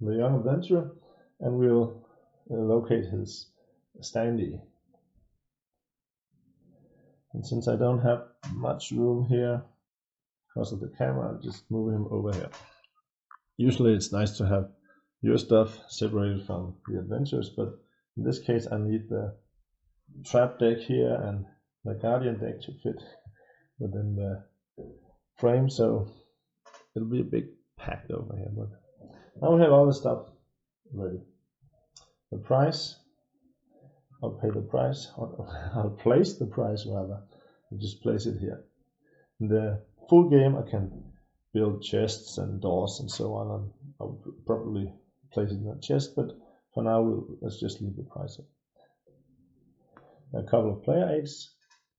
The young adventurer, and we'll locate his standee. And since I don't have much room here because of the camera, I'll just move him over here. Usually it's nice to have your stuff separated from the adventures, but in this case I need the trap deck here and the guardian deck to fit within the frame, so it'll be a big pack over here. But now we have all the stuff ready. The price, I'll pay the price, I'll place the price rather, and just place it here. The full game, I can build chests and doors and so on, and I would probably place it in a chest, but for now let's just leave the price up. A couple of player aids.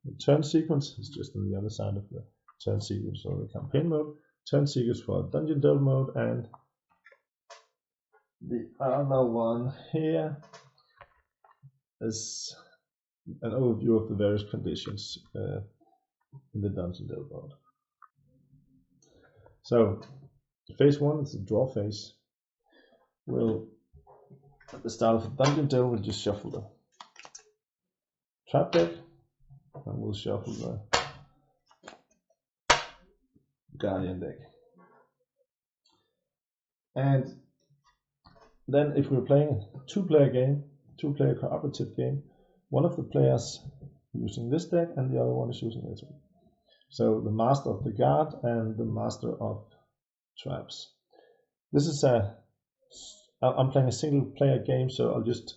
The turn sequence is just on the other side of the turn sequence for the campaign mode, turn sequence for Dungeon Delve mode, and the other one here is an overview of the various conditions in the Dungeon Delve mode. So phase 1 is the draw phase. We'll, at the start of the Dungeon Delve, we'll just shuffle the trap deck, and we'll shuffle the Guardian deck. And then if we're playing a two-player game, two-player cooperative game, one of the players using this deck and the other one is using this one. So the master of the guard and the master of traps. This is I'm playing a single player game, so I'll just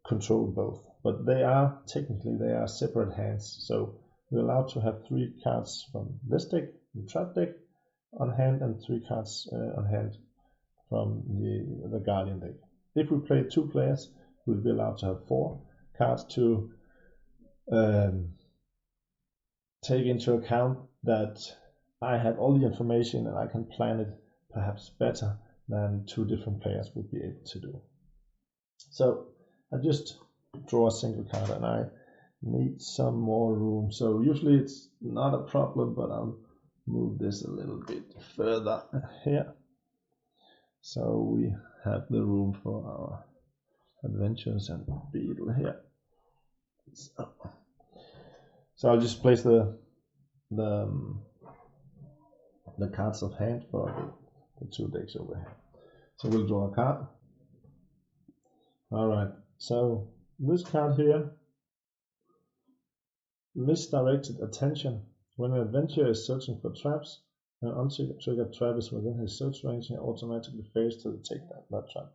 control both. But they are separate hands. So we're allowed to have 3 cards from this deck, the trap deck, on hand, and 3 cards on hand from the Guardian deck. If we play 2 players, we'll be allowed to have 4 cards to take into account that I have all the information and I can plan it perhaps better than 2 different players would be able to do. So I just draw a single card and I need some more room. So usually it's not a problem, but I'll move this a little bit further here. So we have the room for our adventures and beetle here. So I'll just place the cards of hand for the 2 decks over here. So we'll draw a card. Alright, so this card here, misdirected attention. When an adventurer is searching for traps, an untriggered trap is within his search range, he automatically fails to detect that trap.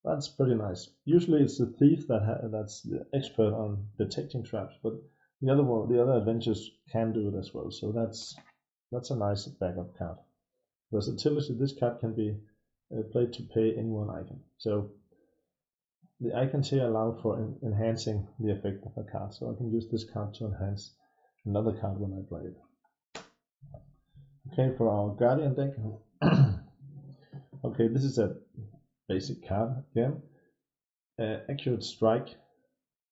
That's pretty nice. Usually it's the thief that's the expert on detecting traps, but the other adventurers can do it as well. So that's a nice backup card. Versatility: this card can be played to pay any one icon. So the icons here allow for enhancing the effect of a card. So I can use this card to enhance another card when I play it. Okay, for our Guardian deck. Okay, this is a basic card again. Accurate strike.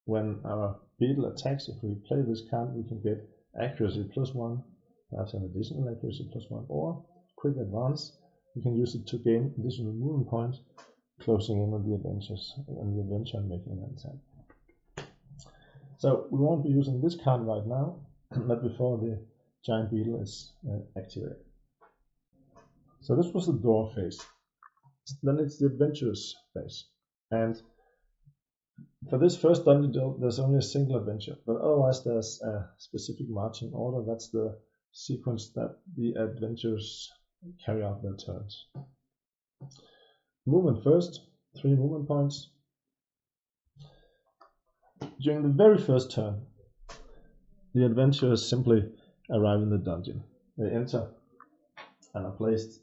When our beetle attacks, if we play this card, we can get accuracy +1, perhaps an additional accuracy +1, or quick advance. We can use it to gain additional movement points, closing in on the adventures and the adventure and making an attack. So we won't be using this card right now, not before the giant beetle is activated. So this was the draw phase. Then it's the adventurous phase, and for this first dungeon delve, there's only a single adventure, but otherwise there's a specific marching order. That's the sequence that the adventurers carry out their turns. Movement first, 3 movement points. During the very first turn, the adventurers simply arrive in the dungeon. They enter and are placed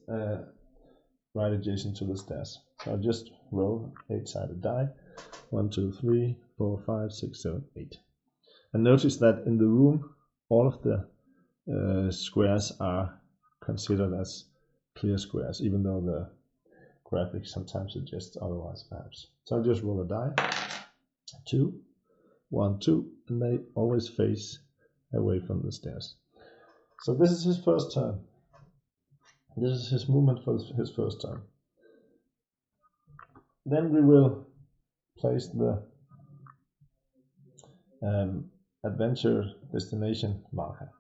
right adjacent to the stairs. So I just roll 8-sided die. 1, 2, 3, 4, 5, 6, 7, 8. And notice that in the room, all of the squares are considered as clear squares, even though the graphics sometimes suggest otherwise, perhaps. So I just roll a die. 2, 1, 2, and they always face away from the stairs. So this is his first turn. This is his movement for his first turn. Then we will place the adventure destination marker.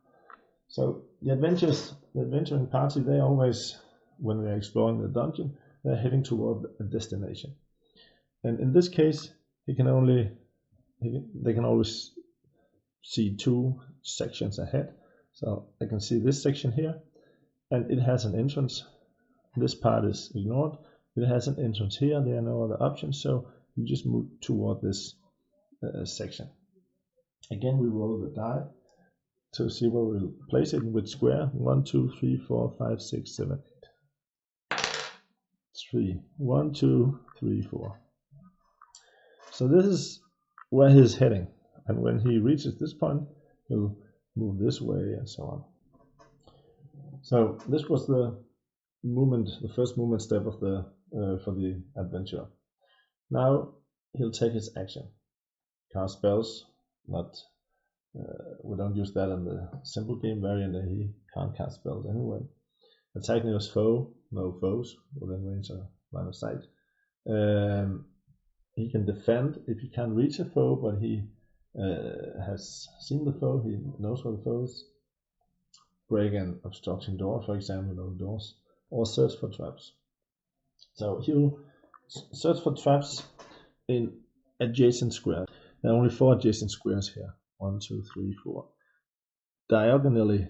So the adventuring party, they always, when they're exploring the dungeon, they're heading toward a destination. And in this case, they can always see 2 sections ahead. So I can see this section here, and it has an entrance. This part is ignored. It has an entrance here. There are no other options, so you just move toward this section. Again, we roll the die. to see where we'll place it in which square. 1, 2, 3, 4, 5, 6, 7, 8. 3. 1, 2, 3, 4. So this is where he's heading, and when he reaches this point, he'll move this way and so on. So this was the first movement step of the for the adventure. Now he'll take his action. Cast spells. We don't use that in the simple game variant. He can't cast spells anyway. Attacking his foe. No foes within range or line of sight. He can defend if he can't reach a foe, but he has seen the foe. He knows where the foe is. Break an obstruction door, for example, no doors, or search for traps. So he'll search for traps in adjacent squares. There are only 4 adjacent squares here. 1, 2, 3, 4. Diagonally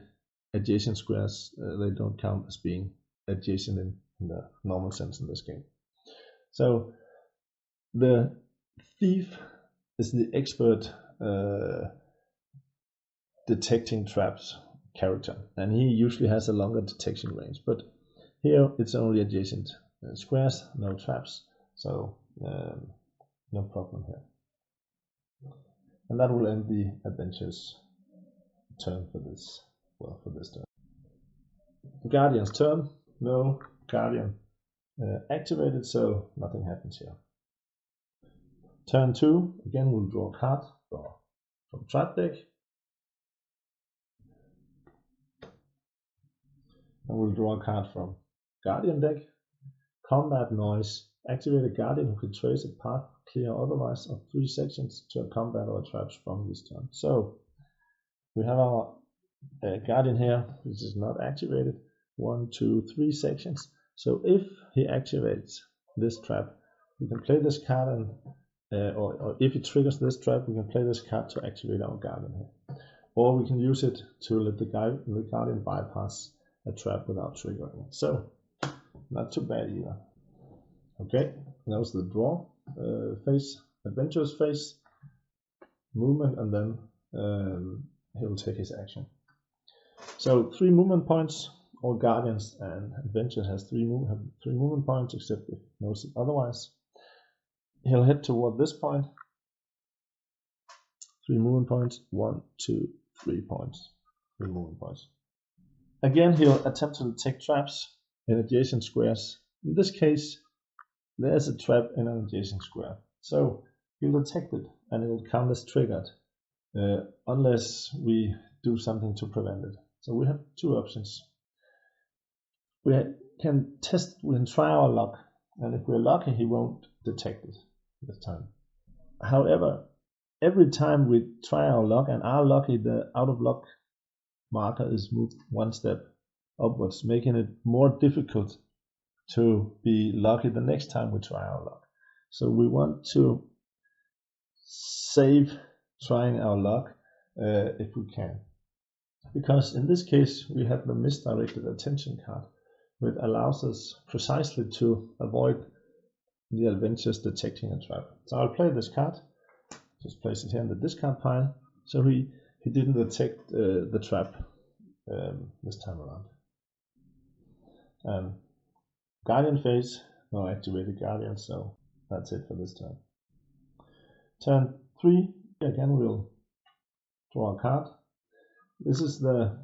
adjacent squares, they don't count as being adjacent in the normal sense in this game. So the thief is the expert detecting traps character, and he usually has a longer detection range, but here it's only adjacent squares, no traps, so no problem here. And that will end the adventure's turn for this turn. The Guardian's turn. No Guardian activated, so nothing happens here. Turn 2, again we'll draw a card from trap deck. And we'll draw a card from Guardian deck. Combat noise. Activate a Guardian who can trace a path, clear or otherwise, of 3 sections to a combat or a trap from this turn. So we have our Guardian here, which is not activated. 1, 2, 3 sections. So if he activates this trap, we can play this card, and or if it triggers this trap, we can play this card to activate our Guardian here. Or we can use it to let the Guardian bypass a trap without triggering it. So not too bad either. Okay, that was the draw phase, adventurous phase, movement, and then he'll take his action. So 3 movement points. All Guardians and Adventurers have 3 movement points, except if noted otherwise. He'll head toward this point. 3 movement points. 1, 2, 3 points. 3 movement points. Again, he'll attempt to detect traps in adjacent squares. In this case, there's a trap in an adjacent square. So he'll detect it, and it will count as triggered, unless we do something to prevent it. So we have 2 options. We can try our luck, and if we're lucky, he won't detect it this time. However, every time we try our luck and are lucky, the out of luck marker is moved 1 step upwards, making it more difficult to be lucky the next time we try our luck. So we want to save trying our luck if we can, because in this case we have the misdirected attention card, which allows us precisely to avoid the adventurers detecting a trap. So I'll play this card, just place it here in the discard pile, so he didn't detect the trap this time around. Guardian phase, no activated Guardian, so that's it for this turn. Turn 3, again we'll draw a card. This is the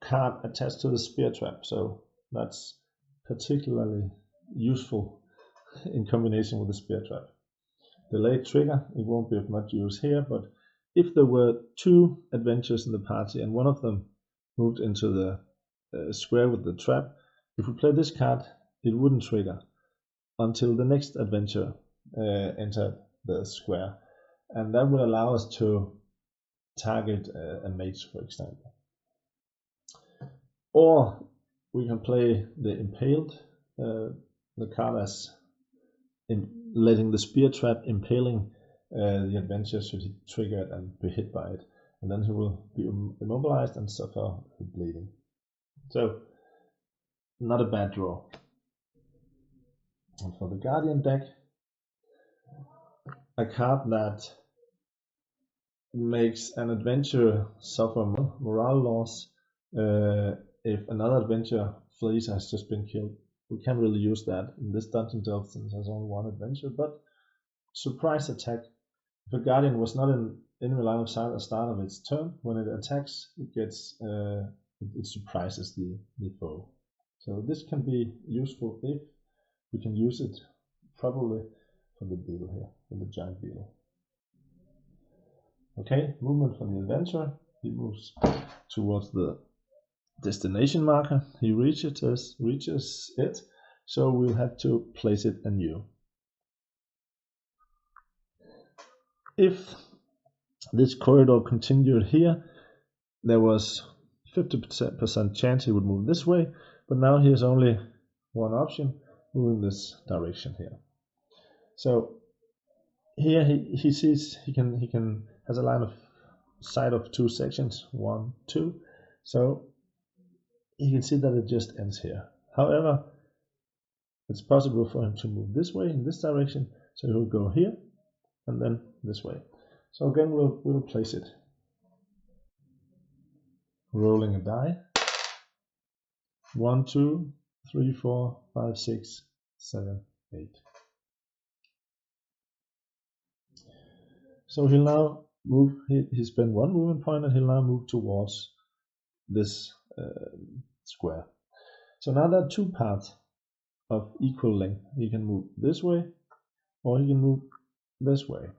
card attached to the spear trap, so that's particularly useful in combination with the spear trap. Delayed trigger, it won't be of much use here, but if there were 2 adventurers in the party and one of them moved into the square with the trap, if we play this card, it wouldn't trigger until the next adventurer entered the square, and that would allow us to target a mage, for example. Or we can play the impaled, the card as letting the spear trap impaling the adventurer should he trigger it and be hit by it, and then he will be immobilized and suffer bleeding. So not a bad draw. And for the Guardian deck, a card that makes an adventurer suffer morale loss if another adventurer flees has just been killed. We can't really use that in this dungeon delve since there's only one adventure, but surprise attack. If a guardian was not in enemy line of sight at the start of its turn, when it attacks, it surprises the foe. So this can be useful if we can use it probably for the beetle here, for the giant beetle. Okay, movement for the adventurer. He moves towards the destination marker. He reaches it, so we'll have to place it anew. If this corridor continued here, there was 50% chance he would move this way, but now he has only one option, moving this direction here. So here he sees he has a line of sight of 2 sections, 1, 2. So he can see that it just ends here. However, it's possible for him to move this way in this direction, so he'll go here and then this way. So again, we'll place it. Rolling a die. 1, 2, 3, 4, 5, 6, 7, 8. So he'll now move. He spent 1 movement point, and he'll now move towards this square. So now there are 2 paths of equal length. He can move this way, or he can move this way.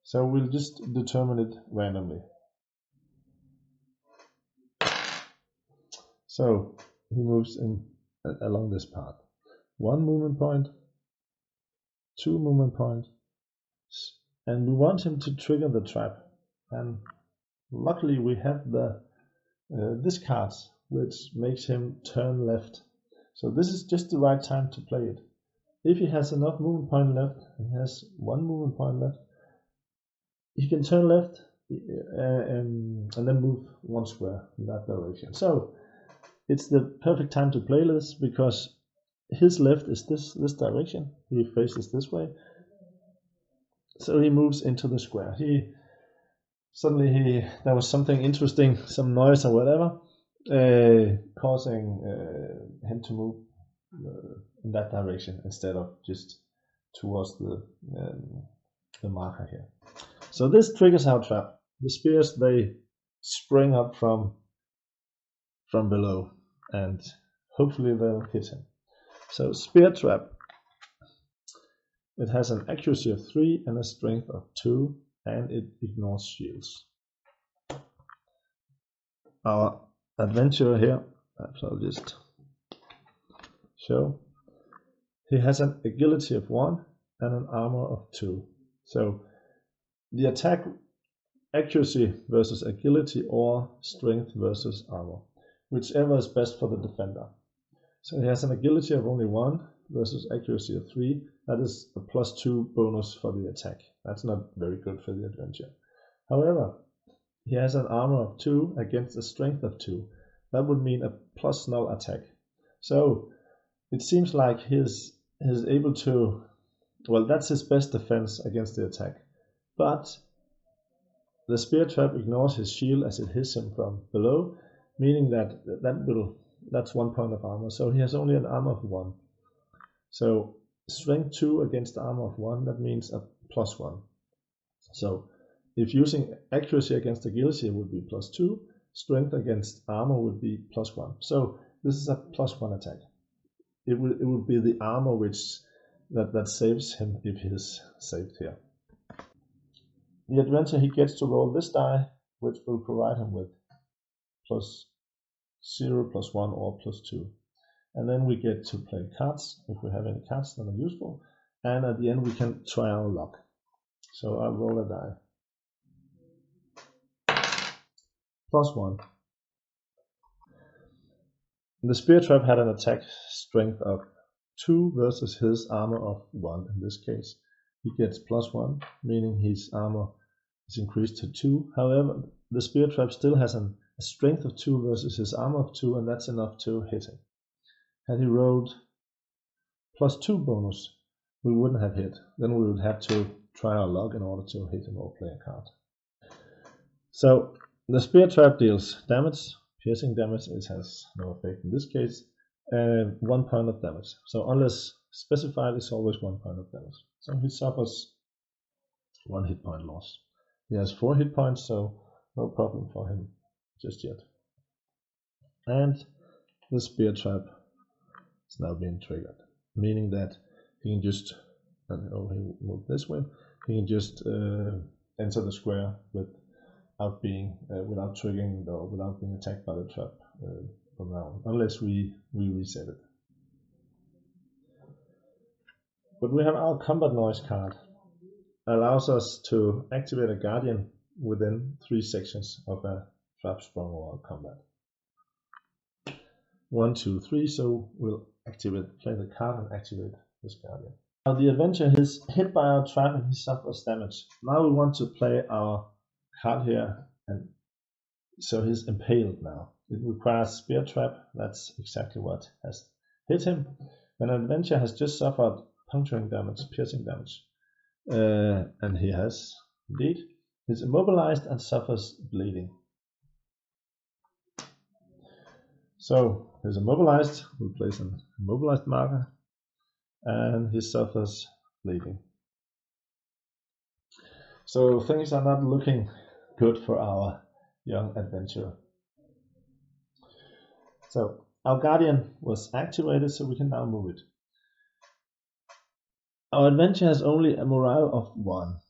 So we'll just determine it randomly. So he moves in along this path. 1 movement point, 2 movement points, and we want him to trigger the trap. And luckily we have the this card, which makes him turn left. So this is just the right time to play it. If he has enough movement point left, he has 1 movement point left, he can turn left and then move 1 square in that direction. So it's the perfect time to play this, because his left is this direction. He faces this way. So he moves into the square. Suddenly there was something interesting, some noise or whatever, causing him to move in that direction instead of just towards the marker here. So this triggers our trap. The spears, they spring up from below, and hopefully they'll hit him. So spear trap. It has an accuracy of 3 and a strength of 2, and it ignores shields. Our adventurer here, perhaps I'll just show. He has an agility of 1 and an armor of 2. So the attack accuracy versus agility, or strength versus armor, whichever is best for the defender. So he has an agility of only 1 versus accuracy of 3. That is a +2 bonus for the attack. That's not very good for the adventure. However, he has an armor of 2 against a strength of 2. That would mean a +0 attack. So it seems like he's able to, well, that's his best defense against the attack. But the spear trap ignores his shield as it hits him from below, meaning that's 1 point of armor. So he has only an armor of 1. So strength 2 against armor of 1, that means a +1. So if using accuracy against agility, it would be +2. Strength against armor would be +1. So this is a +1 attack. It would be the armor that saves him if he is saved here. The adventurer, he gets to roll this die, which will provide him with +0, +1, or +2. And then we get to play cards, if we have any cards that are useful. And at the end we can try our luck. So I'll roll a die. +1. The spear trap had an attack strength of 2 versus his armor of 1 in this case. He gets +1, meaning his armor is increased to 2. However, the spear trap still has a strength of 2 versus his armor of 2, and that's enough to hit him. Had he rolled +2 bonus, we wouldn't have hit. Then we would have to try our luck in order to hit him or play a card. So the spear trap deals damage, piercing damage. It has no effect in this case. 1 point of damage. So unless specified, it's always 1 point of damage. So he suffers 1 hit point loss. He has 4 hit points, so no problem for him just yet. And the spear trap is now being triggered, meaning that he can just, he moved this way, he can just enter the square without triggering or without being attacked by the trap from now on, unless we reset it. But we have our combat noise card. Allows us to activate a guardian within 3 sections of a trap sprung or combat. 1, 2, 3, so we'll play the card and activate this guardian. Now the adventurer is hit by our trap and he suffers damage. Now we want to play our card here, and so he's impaled now. It requires spear trap. That's exactly what has hit him. When an adventurer has just suffered puncturing damage, piercing damage, and he has indeed, he's immobilized and suffers bleeding. So he's immobilized. We'll place an immobilized marker, and he suffers bleeding. So things are not looking good for our young adventurer. So our guardian was activated, so we can now move it. Our adventurer has only a morale of 1.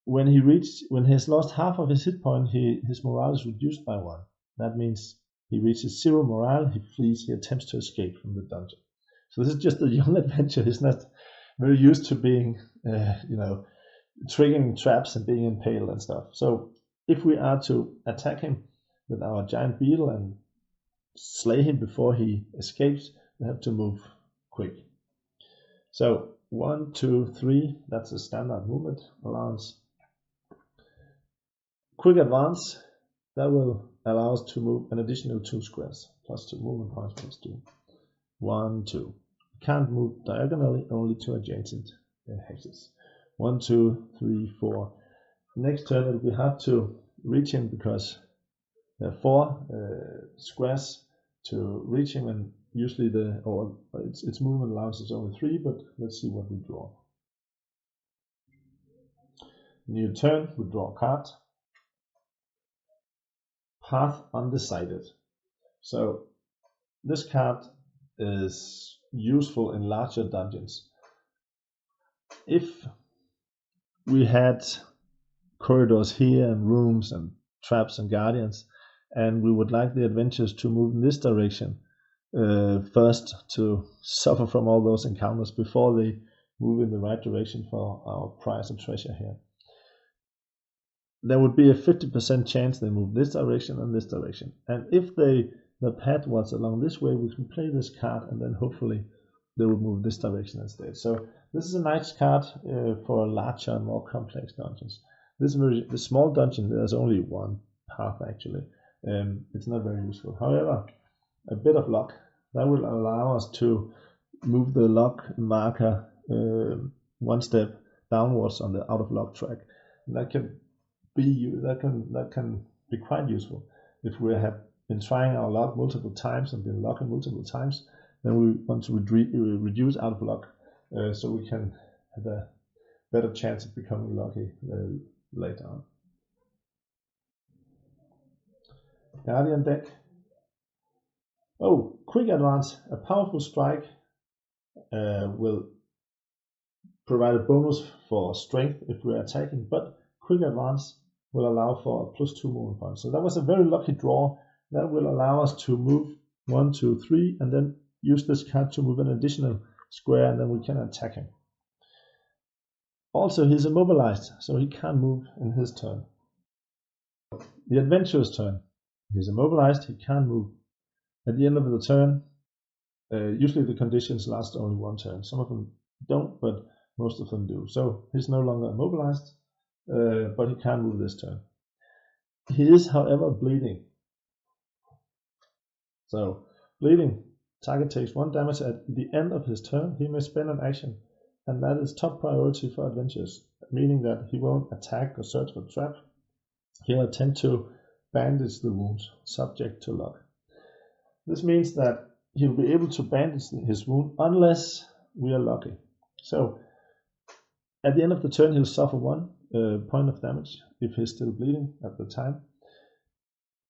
When he has lost half of his hit point, his morale is reduced by 1. That means he reaches 0 morale, he flees, he attempts to escape from the dungeon. So this is just a young adventurer. He's not very used to being, triggering traps and being impaled and stuff. So if we are to attack him with our giant beetle and slay him before he escapes, we have to move quick. So 1, 2, 3, that's a standard movement allowance. Quick advance, that will allow us to move an additional 2 squares, plus 2 movement points, plus 2. 1, 2. Can't move diagonally, only to adjacent hexes. 1, 2, 3, 4. Next turn it will be hard to reach him because there are 4 squares to reach him, and usually its movement allowance is only 3, but let's see what we draw. New turn, we draw a card. Path undecided. So this card is useful in larger dungeons. If we had corridors here and rooms and traps and guardians, and we would like the adventurers to move in this direction first to suffer from all those encounters before they move in the right direction for our prize and treasure here, there would be a 50% chance they move this direction and this direction. And if the path was along this way, we can play this card and then hopefully they will move this direction instead. So this is a nice card for larger and more complex dungeons. The small dungeon, there's only 1 path actually. It's not very useful. However, a bit of luck, that will allow us to move the luck marker 1 step downwards on the out of luck track. And that can be quite useful. If we have been trying our luck multiple times and been lucky multiple times, then we want to reduce out of luck so we can have a better chance of becoming lucky later on. Guardian deck. Oh, quick advance. A powerful strike will provide a bonus for strength if we're attacking, but quick advance will allow for a +2 movement points. So that was a very lucky draw. That will allow us to move 1, 2, 3, and then use this card to move an additional square, and then we can attack him. Also, he's immobilized, so he can't move in his turn. The adventurer's turn. He's immobilized, he can't move. At the end of the turn, usually the conditions last only 1 turn. Some of them don't, but most of them do. So he's no longer immobilized, but he can't move this turn. He is, however, bleeding. So, bleeding. Target takes 1 damage at the end of his turn. He may spend an action, and that is top priority for adventurers, meaning that he won't attack or search for trap. he'll attempt to bandage the wound, subject to luck. This means that he'll be able to bandage his wound unless we are lucky. So at the end of the turn, he'll suffer 1 point of damage if he's still bleeding at the time.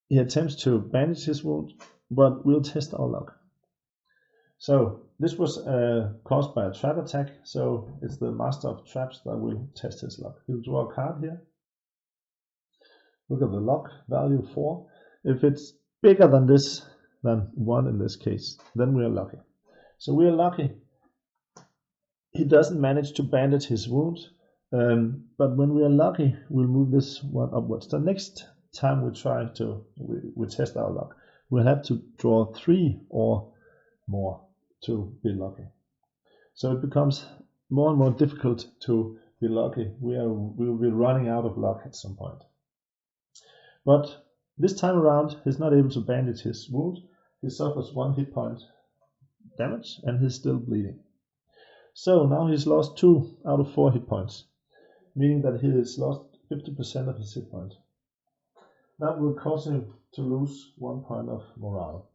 He attempts to bandage his wound, but we'll test our luck. So this was caused by a trap attack, so it's the master of traps that will test his luck. He'll draw a card here. Look at the luck value 4. If it's bigger than this, than 1 in this case, then we are lucky. So we are lucky. He doesn't manage to bandage his wound, but when we are lucky, we'll move this one upwards. The next time we test our luck, we'll have to draw 3 or more to be lucky. So it becomes more and more difficult to be lucky. We'll be running out of luck at some point. But this time around, he's not able to bandage his wound. He suffers 1 hit point damage and he's still bleeding. So now he's lost 2 out of 4 hit points, meaning that he has lost 50% of his hit point. That will cause him to lose 1 point of morale.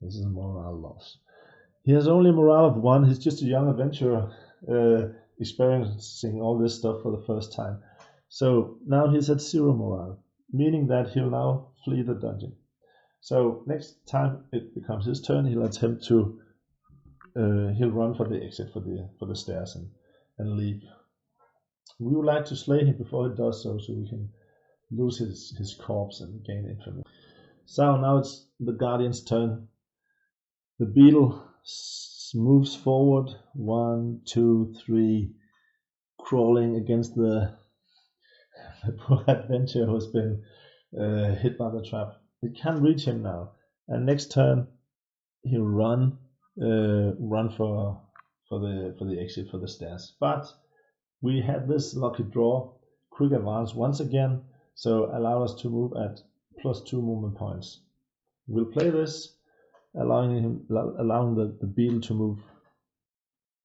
This is a morale loss. He has only a morale of 1. He's just a young adventurer experiencing all this stuff for the first time. So now he's at 0 morale, meaning that he'll now flee the dungeon. So next time it becomes his turn, he'll attempt to he'll run for the exit for the stairs and leave. We would like to slay him before he does so we can lose his corpse and gain infamy. So now it's the Guardian's turn. The beetle moves forward, 1, 2, 3, crawling against the poor adventurer who's been hit by the trap. It can't reach him now, and next turn he'll run for the exit for the stairs. But we had this lucky draw, quick advance once again, so allow us to move at +2 movement points. We'll play this, allowing the beetle to move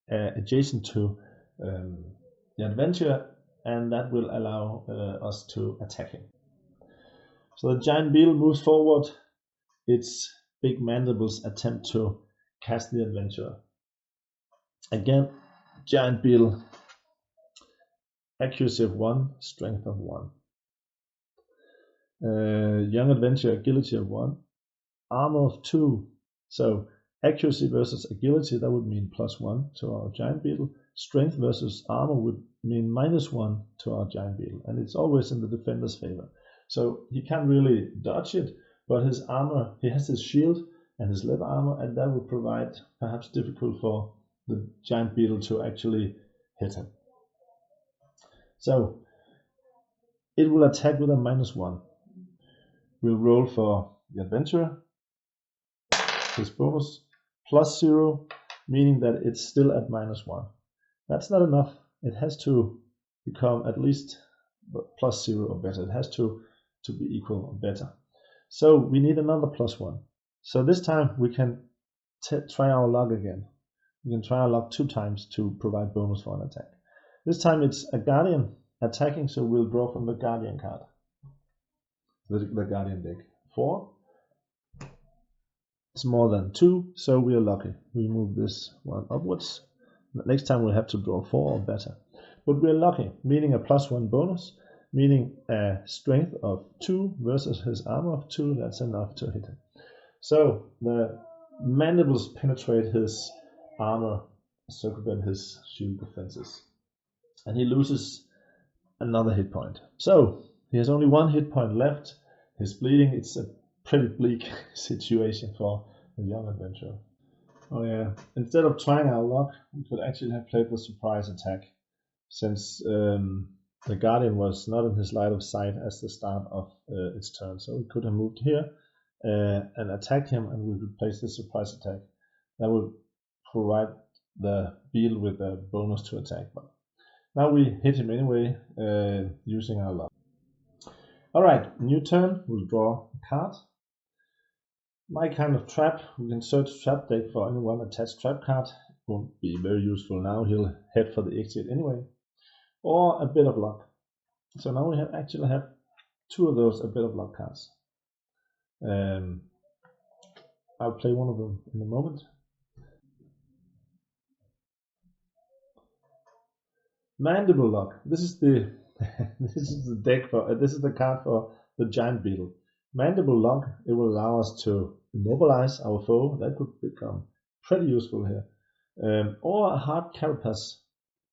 adjacent to the adventurer, and that will allow us to attack him. So the giant beetle moves forward. Its big mandibles attempt to catch the adventurer. Again, giant beetle, accuracy of 1, strength of 1. Young adventurer, agility of 1, armor of 2. So accuracy versus agility, that would mean +1 to our giant beetle. Strength versus armor would mean -1 to our giant beetle, and it's always in the defender's favor. So he can't really dodge it, but his armor, he has his shield and his leather armor, and that will provide perhaps difficult for the giant beetle to actually hit him. So it will attack with a -1. We'll roll for the adventurer. His bonus +0, meaning that it's still at -1. That's not enough. It has to become at least +0 or better. It has to be equal or better. So we need another +1. So this time we can try our luck again. We can try our luck 2 times to provide bonus for an attack. This time it's a guardian attacking, so we'll draw from the guardian card. The guardian deck. 4. It's more than 2, so we are lucky. We move this one upwards. Next time we'll have to draw 4 or better. But we're lucky, meaning a +1 bonus, meaning a strength of 2 versus his armor of 2. That's enough to hit him. So the mandibles penetrate his armor, circumvent his shield defenses, and he loses another hit point. So he has only 1 hit point left. He's bleeding. It's a pretty bleak situation for the young adventurer. Oh yeah, instead of trying our luck, we could actually have played the surprise attack, since the guardian was not in his line of sight at the start of its turn. So we could have moved here and attacked him, and we could place the surprise attack. That would provide the beetle with a bonus to attack. But now we hit him anyway using our luck. Alright, new turn. We'll draw a card. My kind of trap. We can search trap deck for any one attached trap card. Won't be very useful now. He'll head for the exit anyway. Or a bit of luck. So now we actually have two of those a bit of luck cards. I'll play one of them in a moment. Mandible Lock. This is the this is the deck for this is the card for the giant beetle. Mandible Lock. It will allow us to immobilize our foe. That could become pretty useful here. Or a hard carapace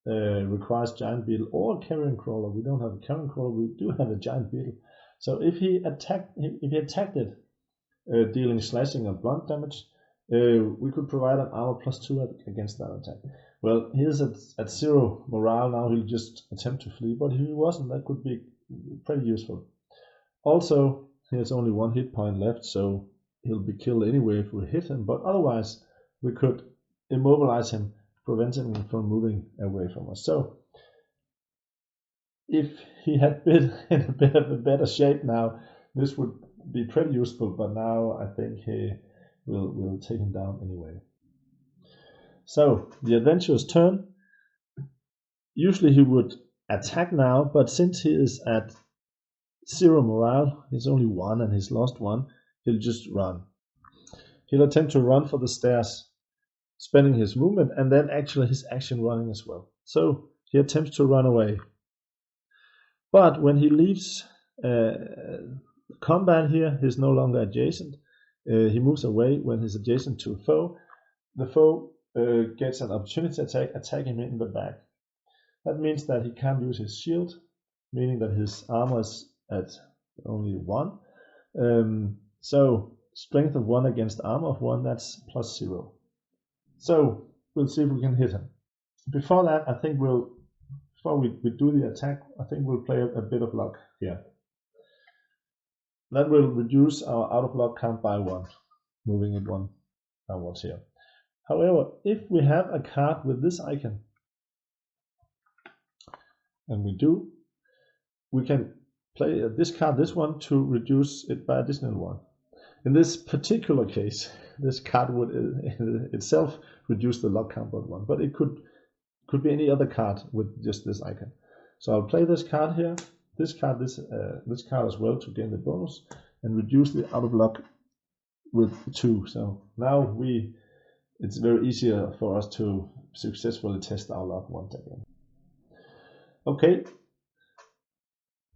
requires giant beetle or carrion crawler. We don't have a carrion crawler. We do have a giant beetle. So if he attacked it, dealing slashing or blunt damage, we could provide an armor +2 against that attack. Well, he is at 0 morale now. He'll just attempt to flee, but if he wasn't, that could be pretty useful. Also, he has only 1 hit point left, so he'll be killed anyway if we hit him. But otherwise, we could immobilize him, preventing him from moving away from us. So, if he had been in a bit of a better shape now, this would be pretty useful. But now I think he will take him down anyway. So the adventurer's turn. Usually he would attack now, but since he is at 0 morale, he's only 1 and he's lost 1, he'll just run. He'll attempt to run for the stairs, spending his movement and then actually his action running as well. So he attempts to run away. But when he leaves combat here, he's no longer adjacent. He moves away when he's adjacent to a foe. The foe gets an opportunity attack, attacking him in the back. That means that he can't use his shield, meaning that his armor is at only 1. So strength of 1 against armor of 1, that's +0. So we'll see if we can hit him. Before that, I think before we do the attack, I think we'll play a bit of luck here. That will reduce our out of luck count by 1, moving it 1 downwards here. However, if we have a card with this icon, and we can play discard this one to reduce it by additional 1. In this particular case, this card would itself reduce the luck count by 1, but it could be any other card with just this icon. So I'll play this card here, this card as well to gain the bonus and reduce the out of luck with 2. So now it's very easier for us to successfully test our luck once again. Okay,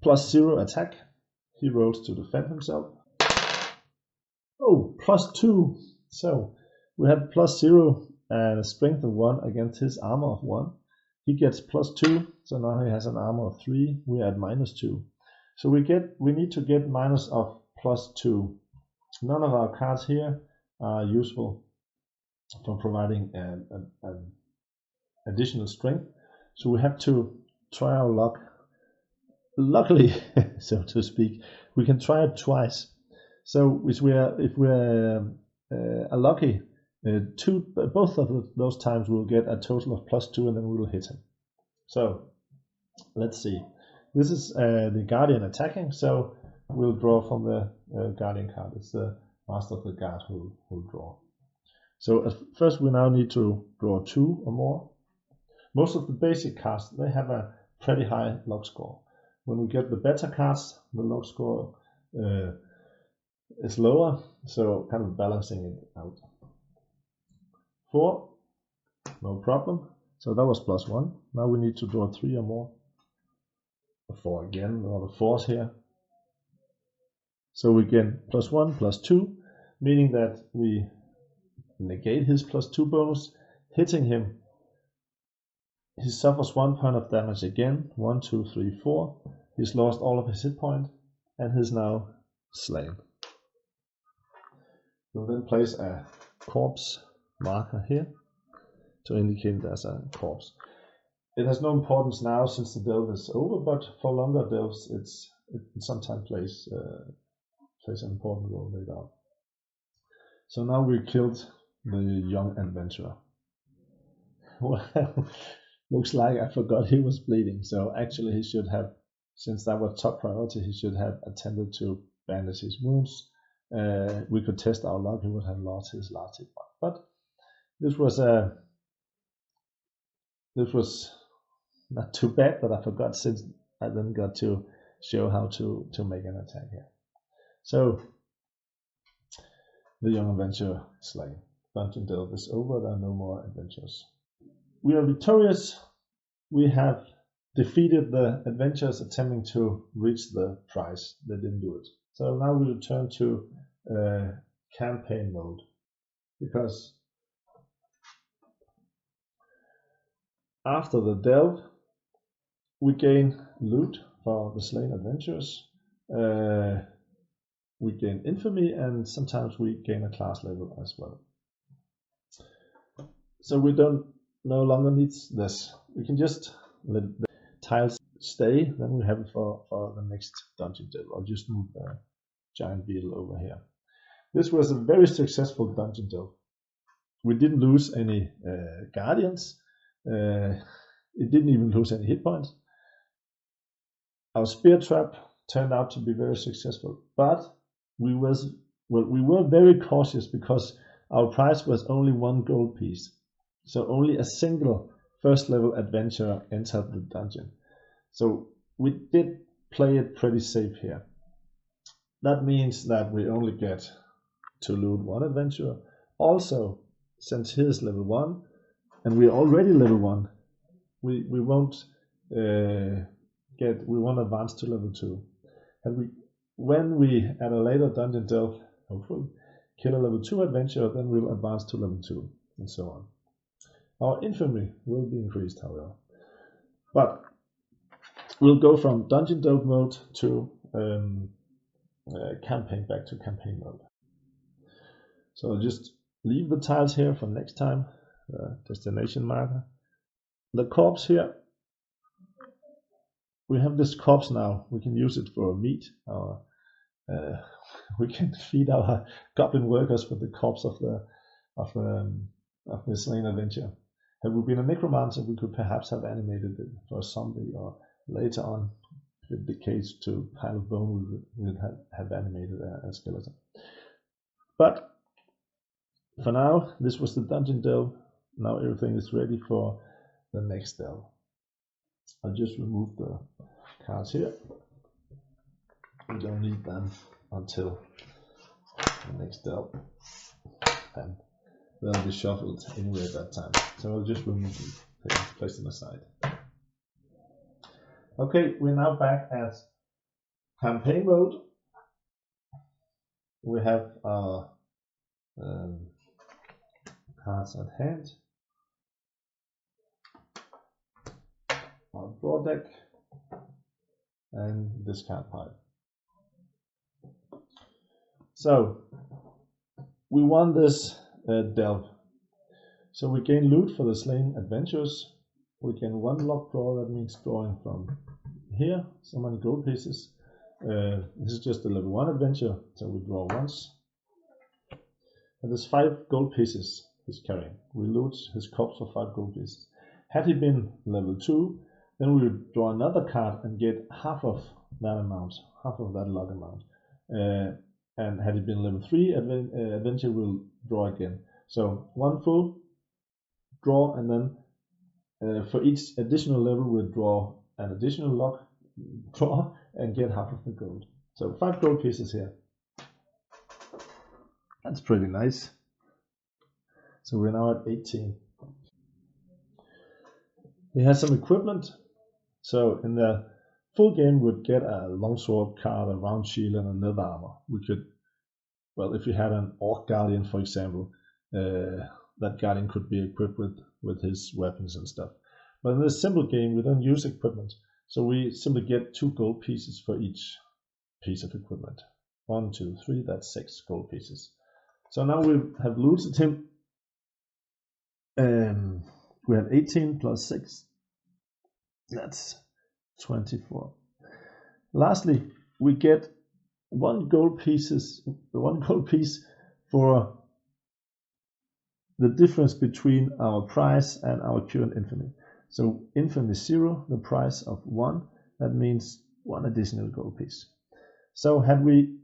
+0 attack. He rolls to defend himself. Oh, +2. So we had +0 and a strength of 1 against his armor of 1. He gets +2, so now he has an armor of 3. We are at -2. So we need to get minus of +2. None of our cards here are useful for providing an additional strength. So we have to try our luck. Luckily, so to speak, we can try it twice. So if we're lucky, both of those times we'll get a total of +2 and then we will hit him. So let's see. This is the Guardian attacking, so we'll draw from the Guardian card. It's the Master of the Guard who will draw. So first we now need to draw 2 or more. Most of the basic cards, they have a pretty high luck score. When we get the better cards, the luck score is lower, so kind of balancing it out. 4, no problem. So that was +1. Now we need to draw 3 or more. 4 again, a lot of 4s here. So we get +1, +2, meaning that we negate his +2 bonus, hitting him. He suffers 1 point of damage again. 1, 2, 3, 4. He's lost all of his hit point and he's now slain. We'll then place a corpse marker here to indicate there's a corpse. It has no importance now since the delve is over, but for longer delves it sometimes plays an important role later on. So now we killed the young adventurer. Well, looks like I forgot he was bleeding, so actually he should have, since that was top priority, he should have attempted to bandage his wounds. We could test our luck, he would have lost his last hit point. But this was not too bad that I forgot, since I then got to show how to make an attack here. So the young adventurer is slain. Dungeon delve is over. There are no more adventures. We are victorious. We have defeated the adventurers attempting to reach the prize. They didn't do it. So now we return to campaign mode, because after the delve we gain loot for the slain adventurers, we gain infamy, and sometimes we gain a class level as well. So we don't no longer need this. We can just let the tiles stay, then we have it for the next dungeon delve. I'll just move the giant beetle over here. This was a very successful dungeon delve. We didn't lose any guardians. It didn't even lose any hit points. Our spear trap turned out to be very successful, but we were very cautious because our prize was only 1 gold piece. So only a single first level adventurer entered the dungeon. So we did play it pretty safe here. That means that we only get to loot 1 adventurer. Also, since he is level 1 and we're already level 1, we won't advance to level 2. And when we at a later dungeon delve hopefully kill a level 2 adventurer, then we'll advance to level 2 and so on. Our infamy will be increased, however. But we'll go from dungeon delve mode to campaign, back to campaign mode. So I'll just leave the tiles here for next time. Destination marker. The corpse here. We have this corpse now. We can use it for meat. We can feed our goblin workers with the corpse of the slain adventurer. Had we been a necromancer, we could perhaps have animated it for a zombie, or later on, if it decays to a pile of bone, we would have animated a skeleton. But for now, this was the dungeon delve. Now everything is ready for the next delve. I'll just remove the cards here. We don't need them until the next delve, and they'll be shuffled anyway at that time. So I'll just remove them, place them aside. Okay, we're now back at campaign mode. We have our cards at hand, our draw deck, and discard pile. So we won this delve. So we gain loot for the slain adventurers. We gain 1 lock draw. That means drawing from here so many gold pieces. This is just a level 1 adventure, so we draw once. And there's 5 gold pieces he's carrying. We loot his corpse for 5 gold pieces. Had he been level 2, then we would draw another card and get half of that amount, half of that luck amount. And had he been level 3, adventure will draw again. So 1 full draw, and then for each additional level we'll draw an additional luck draw and get half of the gold. So 5 gold pieces here. That's pretty nice. So we're now at 18. He has some equipment. So in the full game we'd get a longsword card, a round shield, and a nether armor. We could, well, if you had an orc guardian, for example, that guardian could be equipped with his weapons and stuff. But in this simple game we don't use equipment, so we simply get 2 gold pieces for each piece of equipment. 1, 2, 3, that's 6 gold pieces. So now we have looted him. We have 18 plus 6. That's 24. Lastly, we get 1 gold piece for the difference between our price and our current infamy. So infamy 0, the price of 1, that means 1 additional gold piece. So had we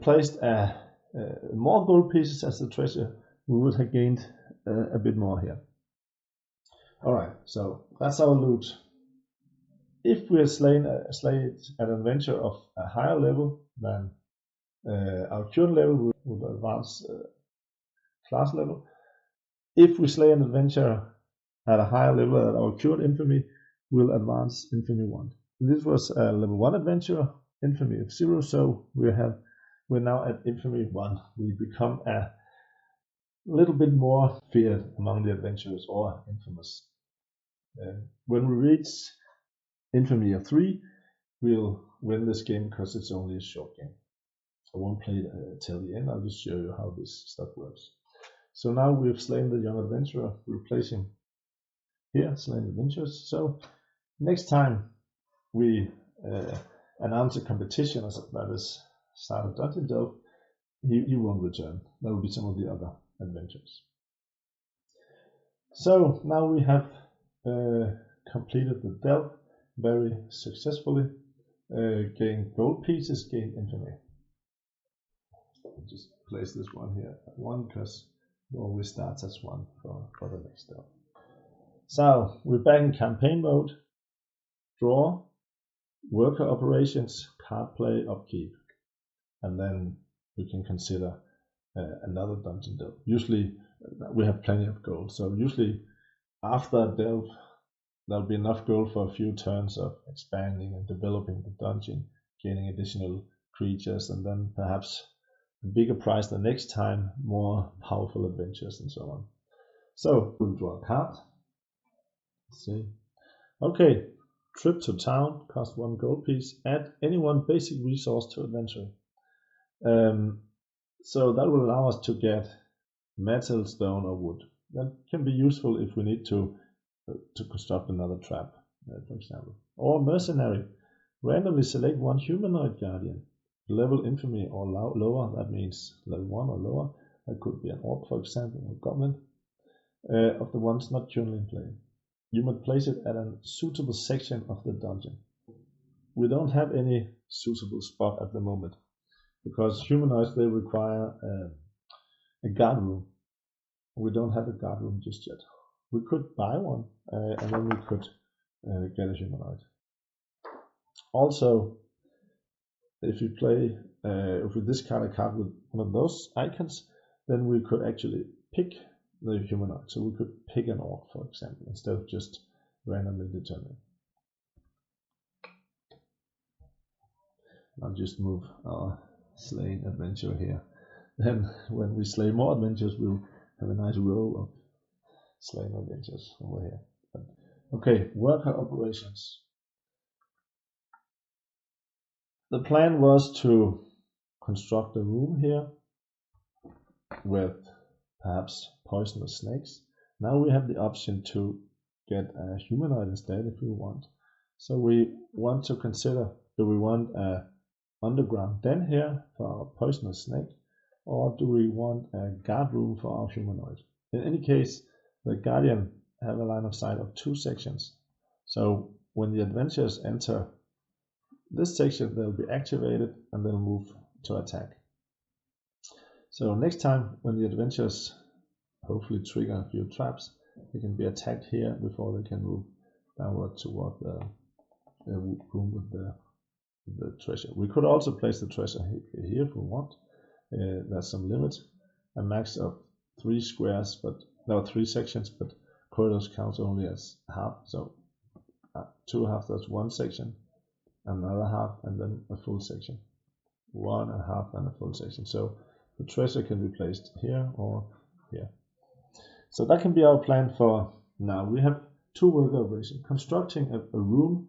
placed more gold pieces as the treasure, we would have gained a bit more here. Alright, so that's our loot. If we are slayed an adventure of a higher level than our current level, we will advance class level. If we slay an adventurer at a higher level at our current infamy, we'll advance infamy 1. This was a level 1 adventurer, infamy of 0, so we're now at infamy 1. We become a little bit more feared among the adventurers, or infamous. When we reach infamy of 3, we'll win this game because it's only a short game. I won't play it till the end, I'll just show you how this stuff works. So now we've slain the young adventurer, we'll place him here, slain adventurers. So next time we announce a competition that is start of Dungeon Delve, he won't return. That will be some of the other adventures. So now we have completed the delve very successfully, gained gold pieces, gained infamy. I'll just place this one here at 1 because it always starts as 1 for the next delve. So we're back in campaign mode. Draw, worker operations, card play, upkeep, and then we can consider another dungeon delve. Usually we have plenty of gold, so usually after a delve there'll be enough gold for a few turns of expanding and developing the dungeon, gaining additional creatures, and then perhaps a bigger prize the next time, more powerful adventures and so on. So we'll draw a card. Let's see. Okay, trip to town, cost 1 gold piece, add any one basic resource to adventure. So that will allow us to get metal, stone, or wood. That can be useful if we need to construct another trap, for example. Or mercenary, randomly select 1 humanoid guardian, level infamy or lower, that means level 1 or lower. That could be an orc, for example, or goblin, of the ones not currently in play. You must place it at a suitable section of the dungeon. We don't have any suitable spot at the moment, because humanoids, they require a guard room. We don't have a guard room just yet. We could buy one, and then we could get a humanoid. Also, if you play, if we discard a card with one of those icons, then we could actually pick the humanoid. So we could pick an orc, for example, instead of just randomly determining. I'll just move our slain adventure here. Then when we slay more adventures, we'll have a nice row of slain adventures over here. Okay, worker operations. The plan was to construct a room here with perhaps poisonous snakes. Now we have the option to get a humanoid instead if we want. So we want to consider, do we want a underground den here for our poisonous snake, or do we want a guard room for our humanoid? In any case, the guardian have a line of sight of 2 sections. So when the adventurers enter this section, they'll be activated and they'll move to attack. So next time when the adventurers hopefully trigger a few traps, they can be attacked here before they can move downward toward the room with the treasure. We could also place the treasure here if we want. There's some limit, a max of 3 squares, but there are 3 sections, but corridors counts only as half. So 2 halves, that's 1 section, another half, and then a full section. 1 and a half and a full section. So the treasure can be placed here or here. So that can be our plan for now. We have 2 worker operations. Constructing a room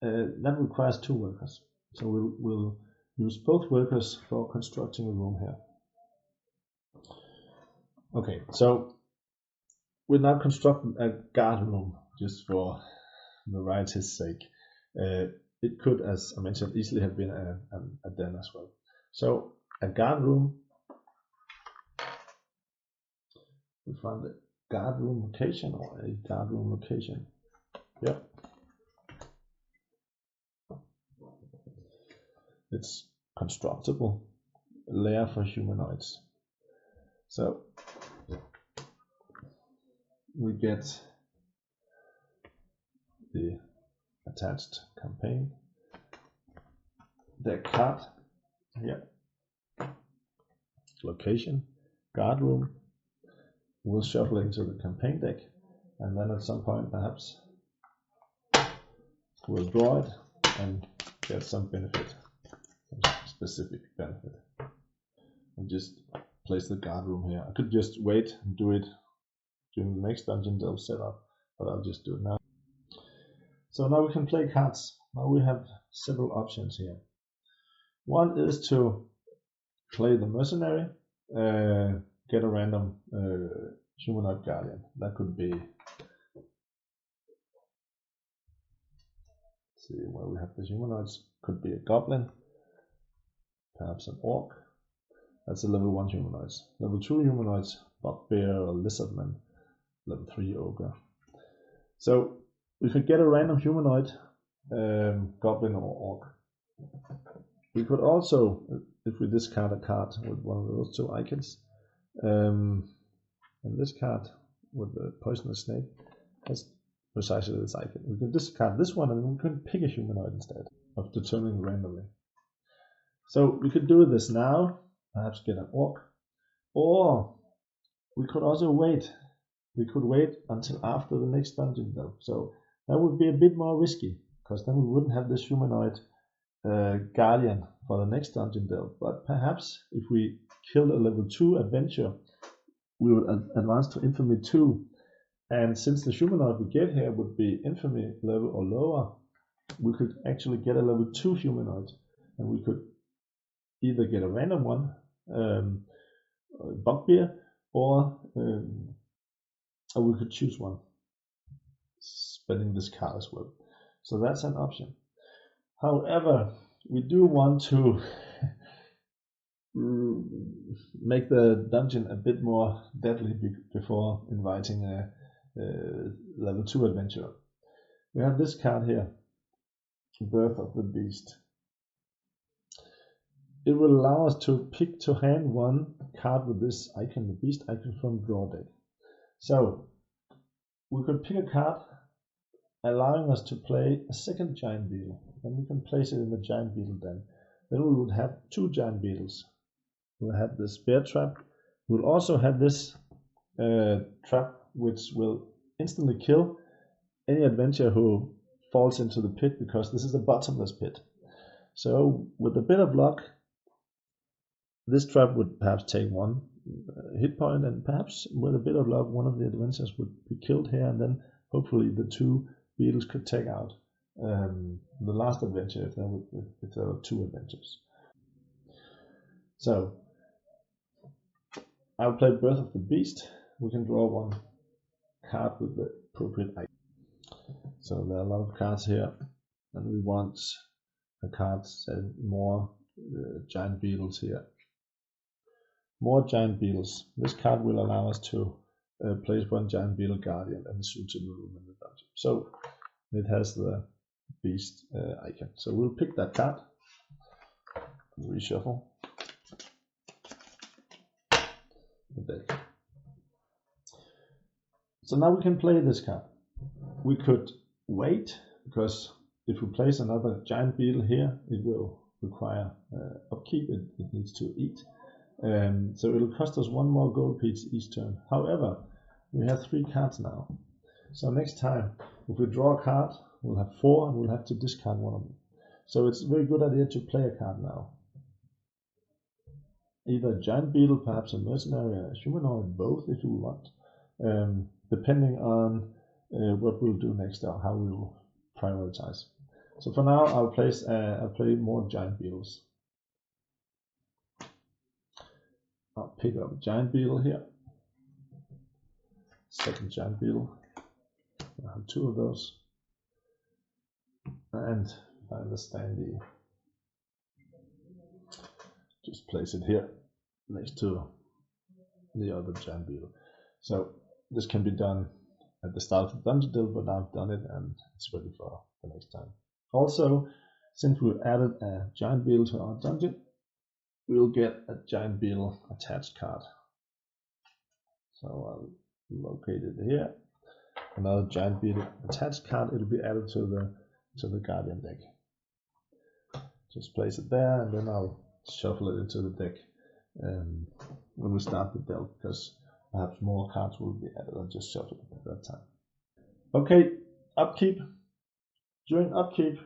that requires 2 workers. So we'll use both workers for constructing a room here. Okay, so we're now constructing a guard room just for variety's sake. It could, as I mentioned, easily have been a den as well. So a guard room, we found a guard room location or a guard room location. Yep. It's constructible, layer for humanoids. So we get attached campaign deck card here, location, guard room. We'll shuffle into the campaign deck, and then at some point perhaps we'll draw it and get some benefit, some specific benefit. I'll just place the guard room here. I could just wait and do it during the next dungeon delve setup, but I'll just do it now. So now we can play cards. Now we have several options here. One is to play the mercenary, get a random humanoid guardian. That could be, let's see where we have the humanoids, could be a goblin, perhaps an orc. That's a level 1 humanoids. Level 2 humanoids, bugbear or lizardman. Level 3 ogre. So we could get a random humanoid, goblin or orc. We could also, if we discard a card with one of those two icons, and this card with the poisonous snake has precisely this icon. We can discard this one and we can pick a humanoid instead of determining randomly. So we could do this now, perhaps get an orc, or we could also wait. We could wait until after the next dungeon delve. So that would be a bit more risky, because then we wouldn't have this humanoid guardian for the next dungeon delve. But perhaps if we killed a level 2 adventure, we would advance to infamy 2. And since the humanoid we get here would be infamy level or lower, we could actually get a level 2 humanoid, and we could either get a random one, bugbear, or we could choose one, spending this card as well. So that's an option. However, we do want to make the dungeon a bit more deadly before inviting a level 2 adventurer. We have this card here, Birth of the Beast. It will allow us to pick to hand one card with this icon, the beast icon from draw deck. So we could pick a card allowing us to play a second giant beetle, and we can place it in the giant beetle den. Then we would have 2 giant beetles. We'll have this bear trap. We'll also have this trap which will instantly kill any adventurer who falls into the pit, because this is a bottomless pit. So with a bit of luck, this trap would perhaps take 1 hit point, and perhaps with a bit of luck one of the adventurers would be killed here, and then hopefully the 2 beetles could take out the last adventure if there were 2 adventures. So I'll play Birth of the Beast. We can draw 1 card with the appropriate icon. So there are a lot of cards here, and we want a card saying more giant beetles here. More giant beetles. This card will allow us to place 1 giant beetle guardian in a suitable room in the dungeon. So it has the beast icon. So we'll pick that card, reshuffle the deck. So now we can play this card. We could wait, because if we place another giant beetle here, it will require upkeep. It needs to eat. So it'll cost us 1 more gold piece each turn. However, we have 3 cards now. So next time, if we draw a card, we'll have 4 and we'll have to discard 1 of them. So it's a very good idea to play a card now. Either a giant beetle, perhaps a mercenary, or a humanoid, both if you want, depending on what we'll do next or how we will prioritize. So for now, I'll play more giant beetles. I'll pick up a giant beetle here. Second giant beetle. I have 2 of those. And if I understand just place it here next to the other giant beetle. So this can be done at the start of the dungeon delve, but I've done it and it's ready for the next time. Also, since we've added a giant beetle to our dungeon, we'll get a giant beetle attached card. So I'll locate it here. Another giant beetle attached card. It'll be added to the to the Guardian deck. Just place it there, and then I'll shuffle it into the deck when we start the delve, because perhaps more cards will be added. I'll just shuffle it at that time. Okay, upkeep. During upkeep,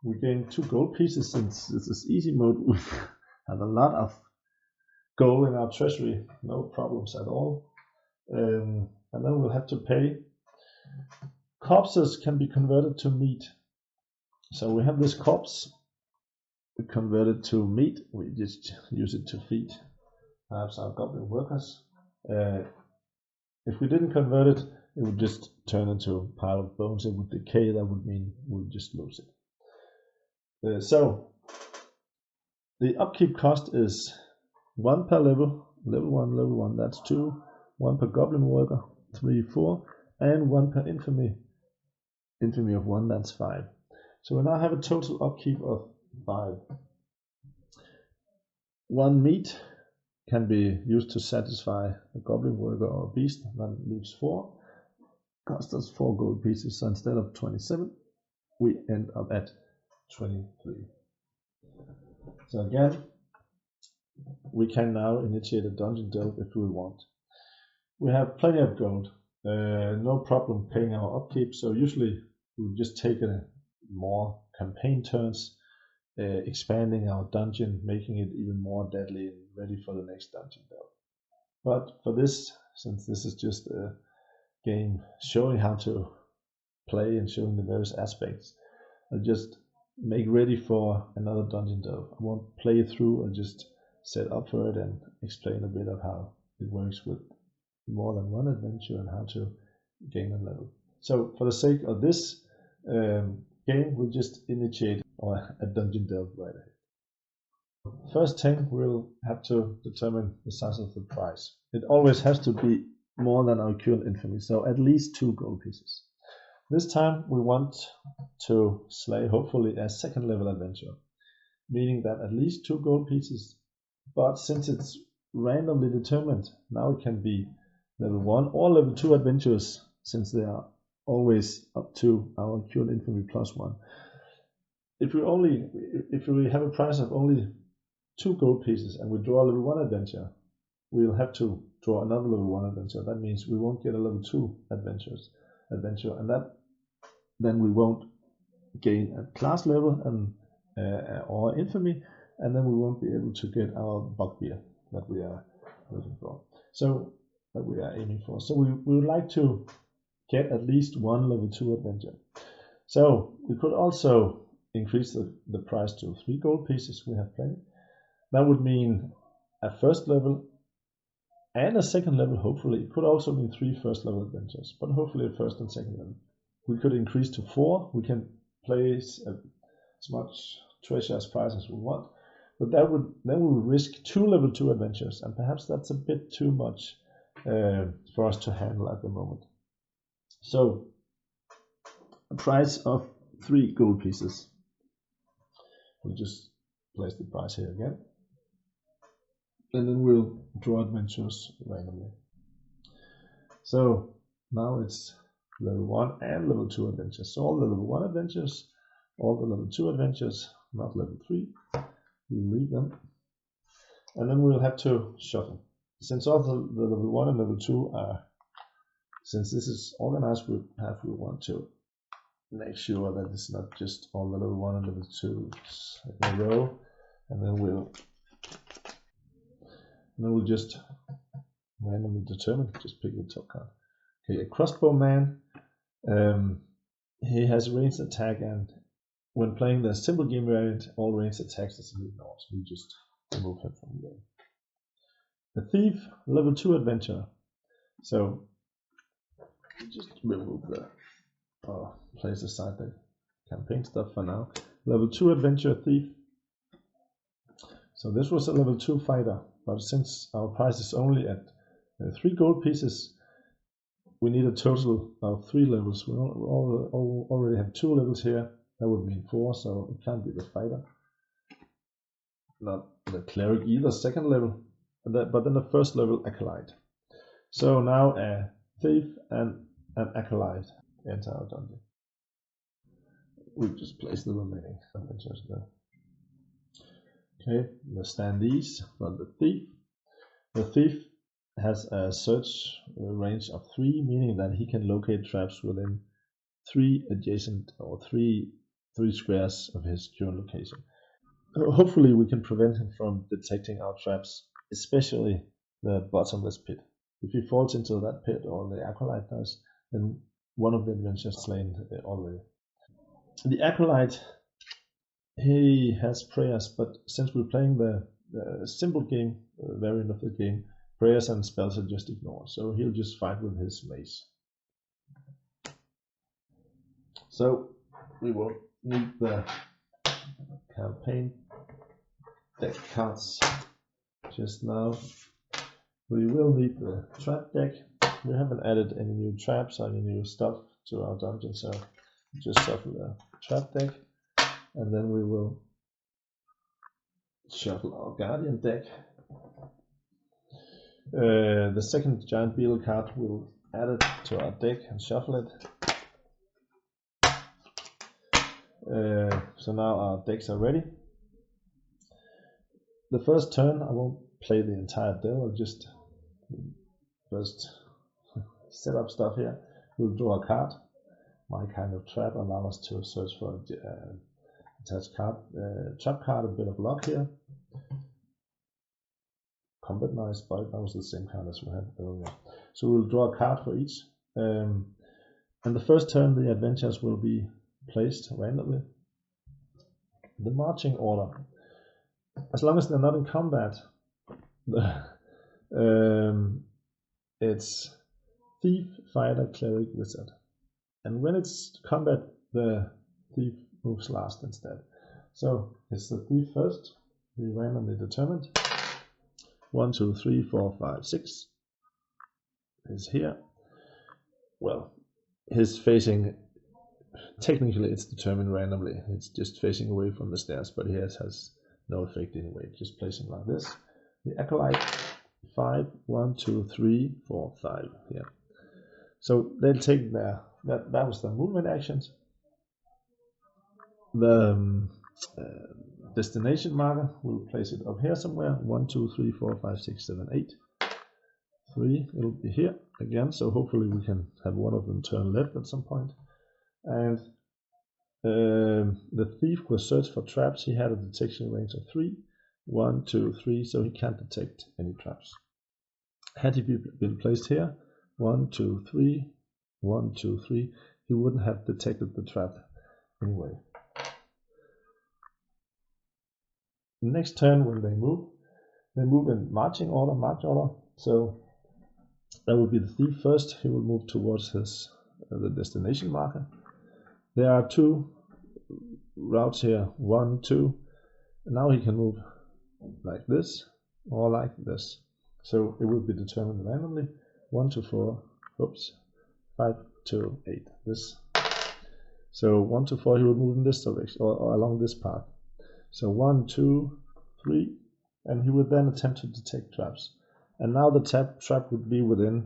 we gain 2 gold pieces. Since this is easy mode, we have a lot of gold in our treasury, no problems at all. And then we'll have to pay. Corpses can be converted to meat. So we have this corpse, we convert it to meat, we just use it to feed perhaps our goblin workers. If we didn't convert it, it would just turn into a pile of bones. It would decay. That would mean we'll just lose it. So the upkeep cost is 1 per level. Level 1, that's 2. 1 per goblin worker, 3, 4, and 1 per infamy. Infamy of 1, that's 5. So we now have a total upkeep of 5. 1 meat can be used to satisfy a goblin worker or a beast. That leaves 4. Cost us 4 gold pieces. So instead of 27, we end up at 23. So again, we can now initiate a dungeon delve if we want. We have plenty of gold. No problem paying our upkeep. So usually we just take more campaign turns, expanding our dungeon, making it even more deadly and ready for the next dungeon delve. But for this, since this is just a game showing how to play and showing the various aspects, I'll just make ready for another dungeon delve. I won't play it through, I'll just set up for it and explain a bit of how it works with more than one adventure and how to gain a level. So for the sake of this game, we'll just initiate a dungeon delve right ahead. First thing, we'll have to determine the size of the prize. It always has to be more than our current infamy, so at least 2 gold pieces. This time we want to slay hopefully a 2nd level adventure, meaning that at least 2 gold pieces, but since it's randomly determined, now it can be level 1 or level 2 adventures, since they are always up to our current infamy +1. If we have a price of only 2 gold pieces and we draw a level 1 adventure, we'll have to draw another level 1 adventure. That means we won't get a level 2 adventure, and then we won't gain a class level and or infamy, and then we won't be able to get our bugbear that we are looking for. So that we are aiming for. So we would like to get at least 1 level 2 adventure. So we could also increase the price to 3 gold pieces. We have plenty. That would mean a 1st level and a 2nd level, hopefully. It could also mean 3 1st level adventures, but hopefully a 1st and 2nd level. We could increase to 4. We can place as much treasure as prize as we want, but then we would risk 2 level 2 adventures, and perhaps that's a bit too much for us to handle at the moment. So a price of 3 gold pieces. We'll just place the price here again, and then we'll draw adventures randomly. So now it's level 1 and level 2 adventures. So all the level 1 adventures, all the level 2 adventures, not level 3. We'll leave them, and then we'll have to shuffle. Since all the level 1 and level 2 are, since this is organized, we want to make sure that it's not just all the level 1 and level 2 in a row, and then we'll just randomly determine, just pick the top card. Okay, a crossbow man, he has ranged attack, and when playing the simple game variant, all ranged attacks are ignored, so we just remove him from the game. A thief, level 2 adventure. So just remove the place aside the campaign stuff for now. Level 2 adventure thief. So this was a level 2 fighter, but since our price is only at 3 gold pieces, we need a total of 3 levels. We already have 2 levels here. That would mean 4, so it can't be the fighter. Not the cleric either, 2nd level, but then the 1st level acolyte. So now a thief and an acolyte enter our dungeon. we'll just place the remaining adventures there. Okay, the standees for the thief. The thief has a search range of 3, meaning that he can locate traps within 3 adjacent or 3 squares of his current location. Hopefully we can prevent him from detecting our traps, especially the bottomless pit. If he falls into that pit, or the acolyte does, then one of the adventures slain already. The acolyte, he has prayers, but since we're playing the simple game, variant of the game, prayers and spells are just ignored, so he'll just fight with his mace. So we will need the campaign deck cards just now. We will need the trap deck. We haven't added any new traps or any new stuff to our dungeon, so just shuffle the trap deck, and then we will shuffle our guardian deck. The second giant beetle card, we'll add it to our deck and shuffle it. So now our decks are ready. The first turn I won't play the entire deck, I'll just first set up stuff here. We'll draw a card. My kind of trap allows us to search for attached card, trap card, a bit of luck here. Combat nice, but that was the same card as we had earlier. So we'll draw a card for each. And the first turn the adventures will be placed randomly. The marching order, as long as they're not in combat, it's thief, fighter, cleric, wizard. And when it's combat, the thief moves last instead. So it's the thief first, we randomly determined. 1, 2, 3, 4, 5, 6 is here. Well, he's facing, technically it's determined randomly, it's just facing away from the stairs, but he has no effect anyway, just place him like this. The acolyte, 5, 1, 2, 3, 4, 5 here. So they'll take their, that was the movement actions. The destination marker, we'll place it up here somewhere. 1, 2, 3, 4, 5, 6, 7, 8. 3, it'll be here again, so hopefully we can have one of them turn left at some point. And the thief will search for traps. He had a detection range of 3, 1, 2, 3, so he can't detect any traps. Had he been placed here, 1, 2, 3, 1, 2, 3, he wouldn't have detected the trap anyway. Next turn when they move in marching order, march order. So that would be the thief first. He will move towards his the destination marker. There are 2 routes here, 1, 2. And now he can move like this or like this. So it will be determined randomly. 1 to 4, oops, 5 to 8. This. So 1 to 4 he will move in this direction or along this path. So 1, 2, 3, and he would then attempt to detect traps. And now the trap would be within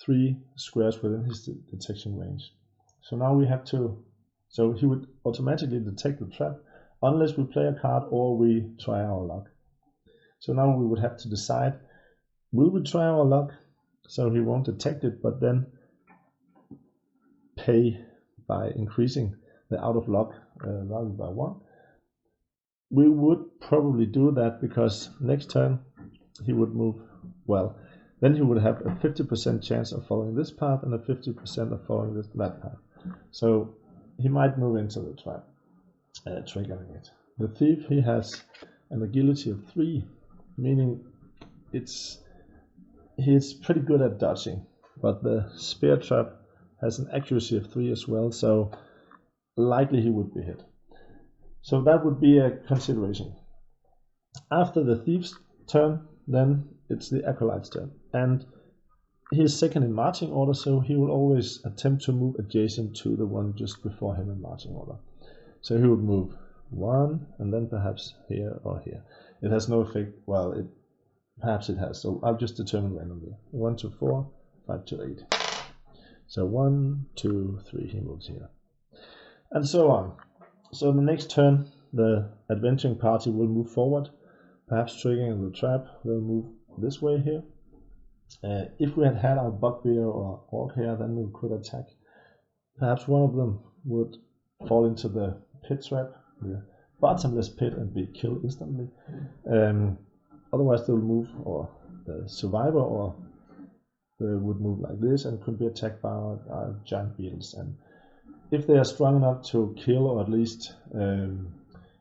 3 squares within his detection range. So now we have to, so he would automatically detect the trap unless we play a card or we try our luck. So now we would have to decide, will we try our luck so he won't detect it, but then pay by increasing the out of luck value by 1. We would probably do that because next turn he would move, well, then he would have a 50% chance of following this path and a 50% of following that path. So he might move into the trap, triggering it. The thief, he has an agility of 3, meaning he's pretty good at dodging, but the spear trap has an accuracy of 3 as well, so likely he would be hit. So that would be a consideration. After the thief's turn, then it's the acolyte's turn, and he is second in marching order, so he will always attempt to move adjacent to the one just before him in marching order. So he would move 1 and then perhaps here or here. It has no effect, well, perhaps it has, so I'll just determine randomly. 1 to 4, 5 to 8. So 1, 2, 3, he moves here. And so on. So the next turn, the adventuring party will move forward, perhaps triggering the trap. They'll move this way here. If we had our bugbear or orc here, then we could attack. Perhaps one of them would fall into the pit trap, the bottomless pit, and be killed instantly. Otherwise, they will move, or the survivor, or they would move like this and could be attacked by our giant beetles. And if they are strong enough to kill or at least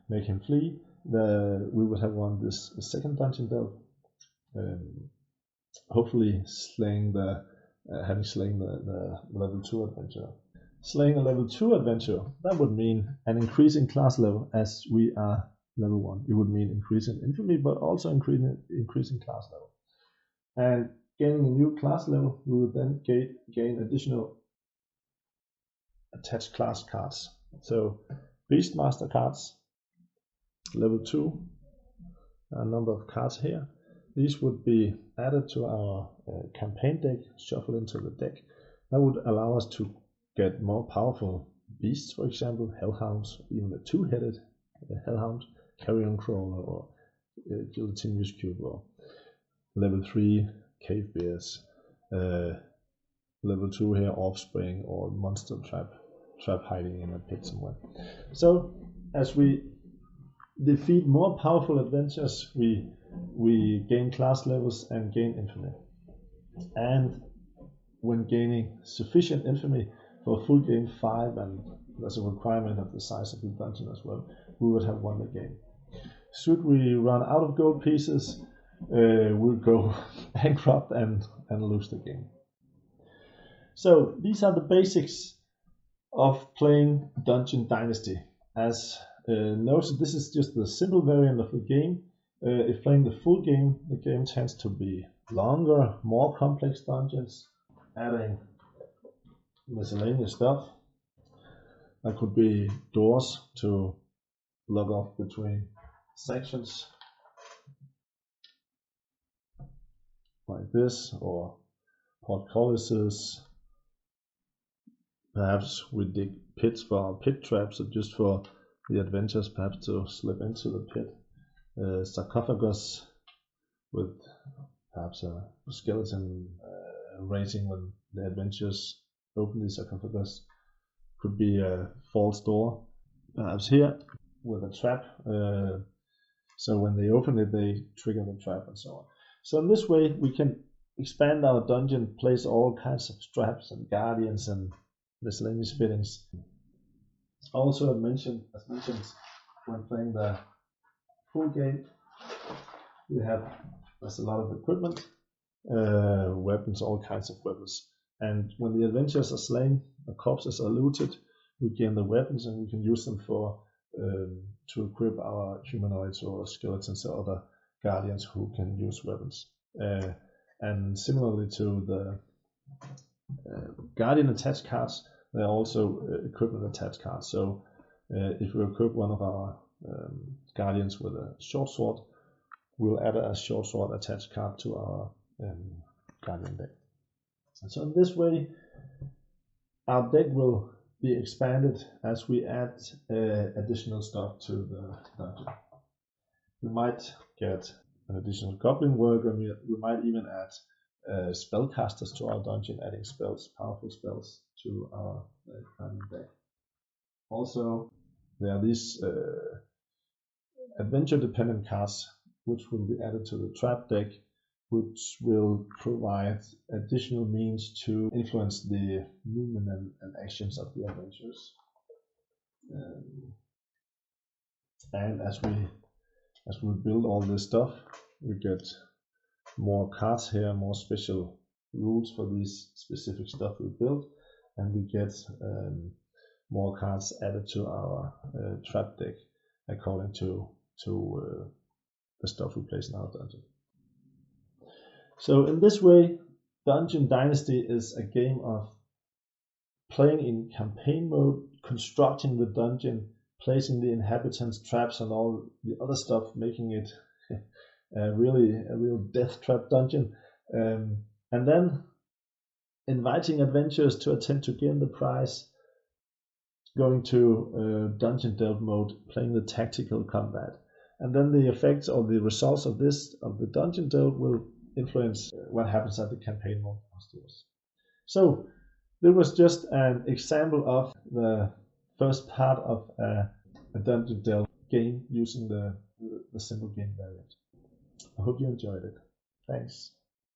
make him flee, we would have won this second dungeon delve. Hopefully, having slain the level 2 adventurer. Slaying a level 2 adventurer, that would mean an increase in class level as we are level 1. It would mean increase in infamy, but also increase in class level. And gaining a new class level, we would then gain additional attached class cards. So Beastmaster cards, level 2, a number of cards here. These would be added to our campaign deck, shuffled into the deck. That would allow us to get more powerful beasts, for example, hellhounds, even a two-headed hellhound, carrion crawler, or gelatinous cube, or level 3 cave bears, level 2 here offspring, or monster trap hiding in a pit somewhere. So as we defeat more powerful adventures, we gain class levels and gain infamy. And when gaining sufficient infamy for full game 5, and there's a requirement of the size of the dungeon as well, we would have won the game. Should we run out of gold pieces, we'll go bankrupt and lose the game. So these are the basics of playing Dungeon Dynasty. As noted, this is just the simple variant of the game. If playing the full game, the game tends to be longer, more complex dungeons, adding miscellaneous stuff. That could be doors to log off between sections, like this, or portcullises. Perhaps we dig pits for our pit traps, or just for the adventurers perhaps to slip into the pit. Sarcophagus with perhaps a skeleton raising when the adventurers open the sarcophagus. Could be a false door, perhaps here, with a trap. So when they open it, they trigger the trap and so on. So in this way, we can expand our dungeon, place all kinds of traps and guardians and miscellaneous fittings. Also, as mentioned, when playing the full game, there's a lot of equipment, weapons, all kinds of weapons. And when the adventurers are slain, the corpses are looted, we gain the weapons and we can use them for to equip our humanoids or skeletons or other guardians who can use weapons. And similarly to the guardian attached cards, there are also equipment attached cards. So if we equip one of our guardians with a short sword, we'll add a short sword attached card to our guardian deck. So in this way, our deck will be expanded as we add additional stuff to the dungeon. We might get an additional goblin worker. We might even add spellcasters to our dungeon, adding spells, powerful spells to our guardian deck. Also, there are these adventure-dependent cards which will be added to the trap deck, which will provide additional means to influence the movement and actions of the adventurers. And as we build all this stuff, we get more cards here, more special rules for this specific stuff we build, and we get more cards added to our trap deck according to the stuff we place in our dungeon. So in this way, Dungeon Dynasty is a game of playing in campaign mode, constructing the dungeon, placing the inhabitants, traps, and all the other stuff, making it a real death trap dungeon, and then inviting adventurers to attempt to gain the prize, going to Dungeon Delve mode, playing the tactical combat. And then the effects or the results of the Dungeon Delve will influence what happens at the campaign mode afterwards. So this was just an example of the first part of a Dungeon Delve game using the simple game variant. I hope you enjoyed it. Thanks.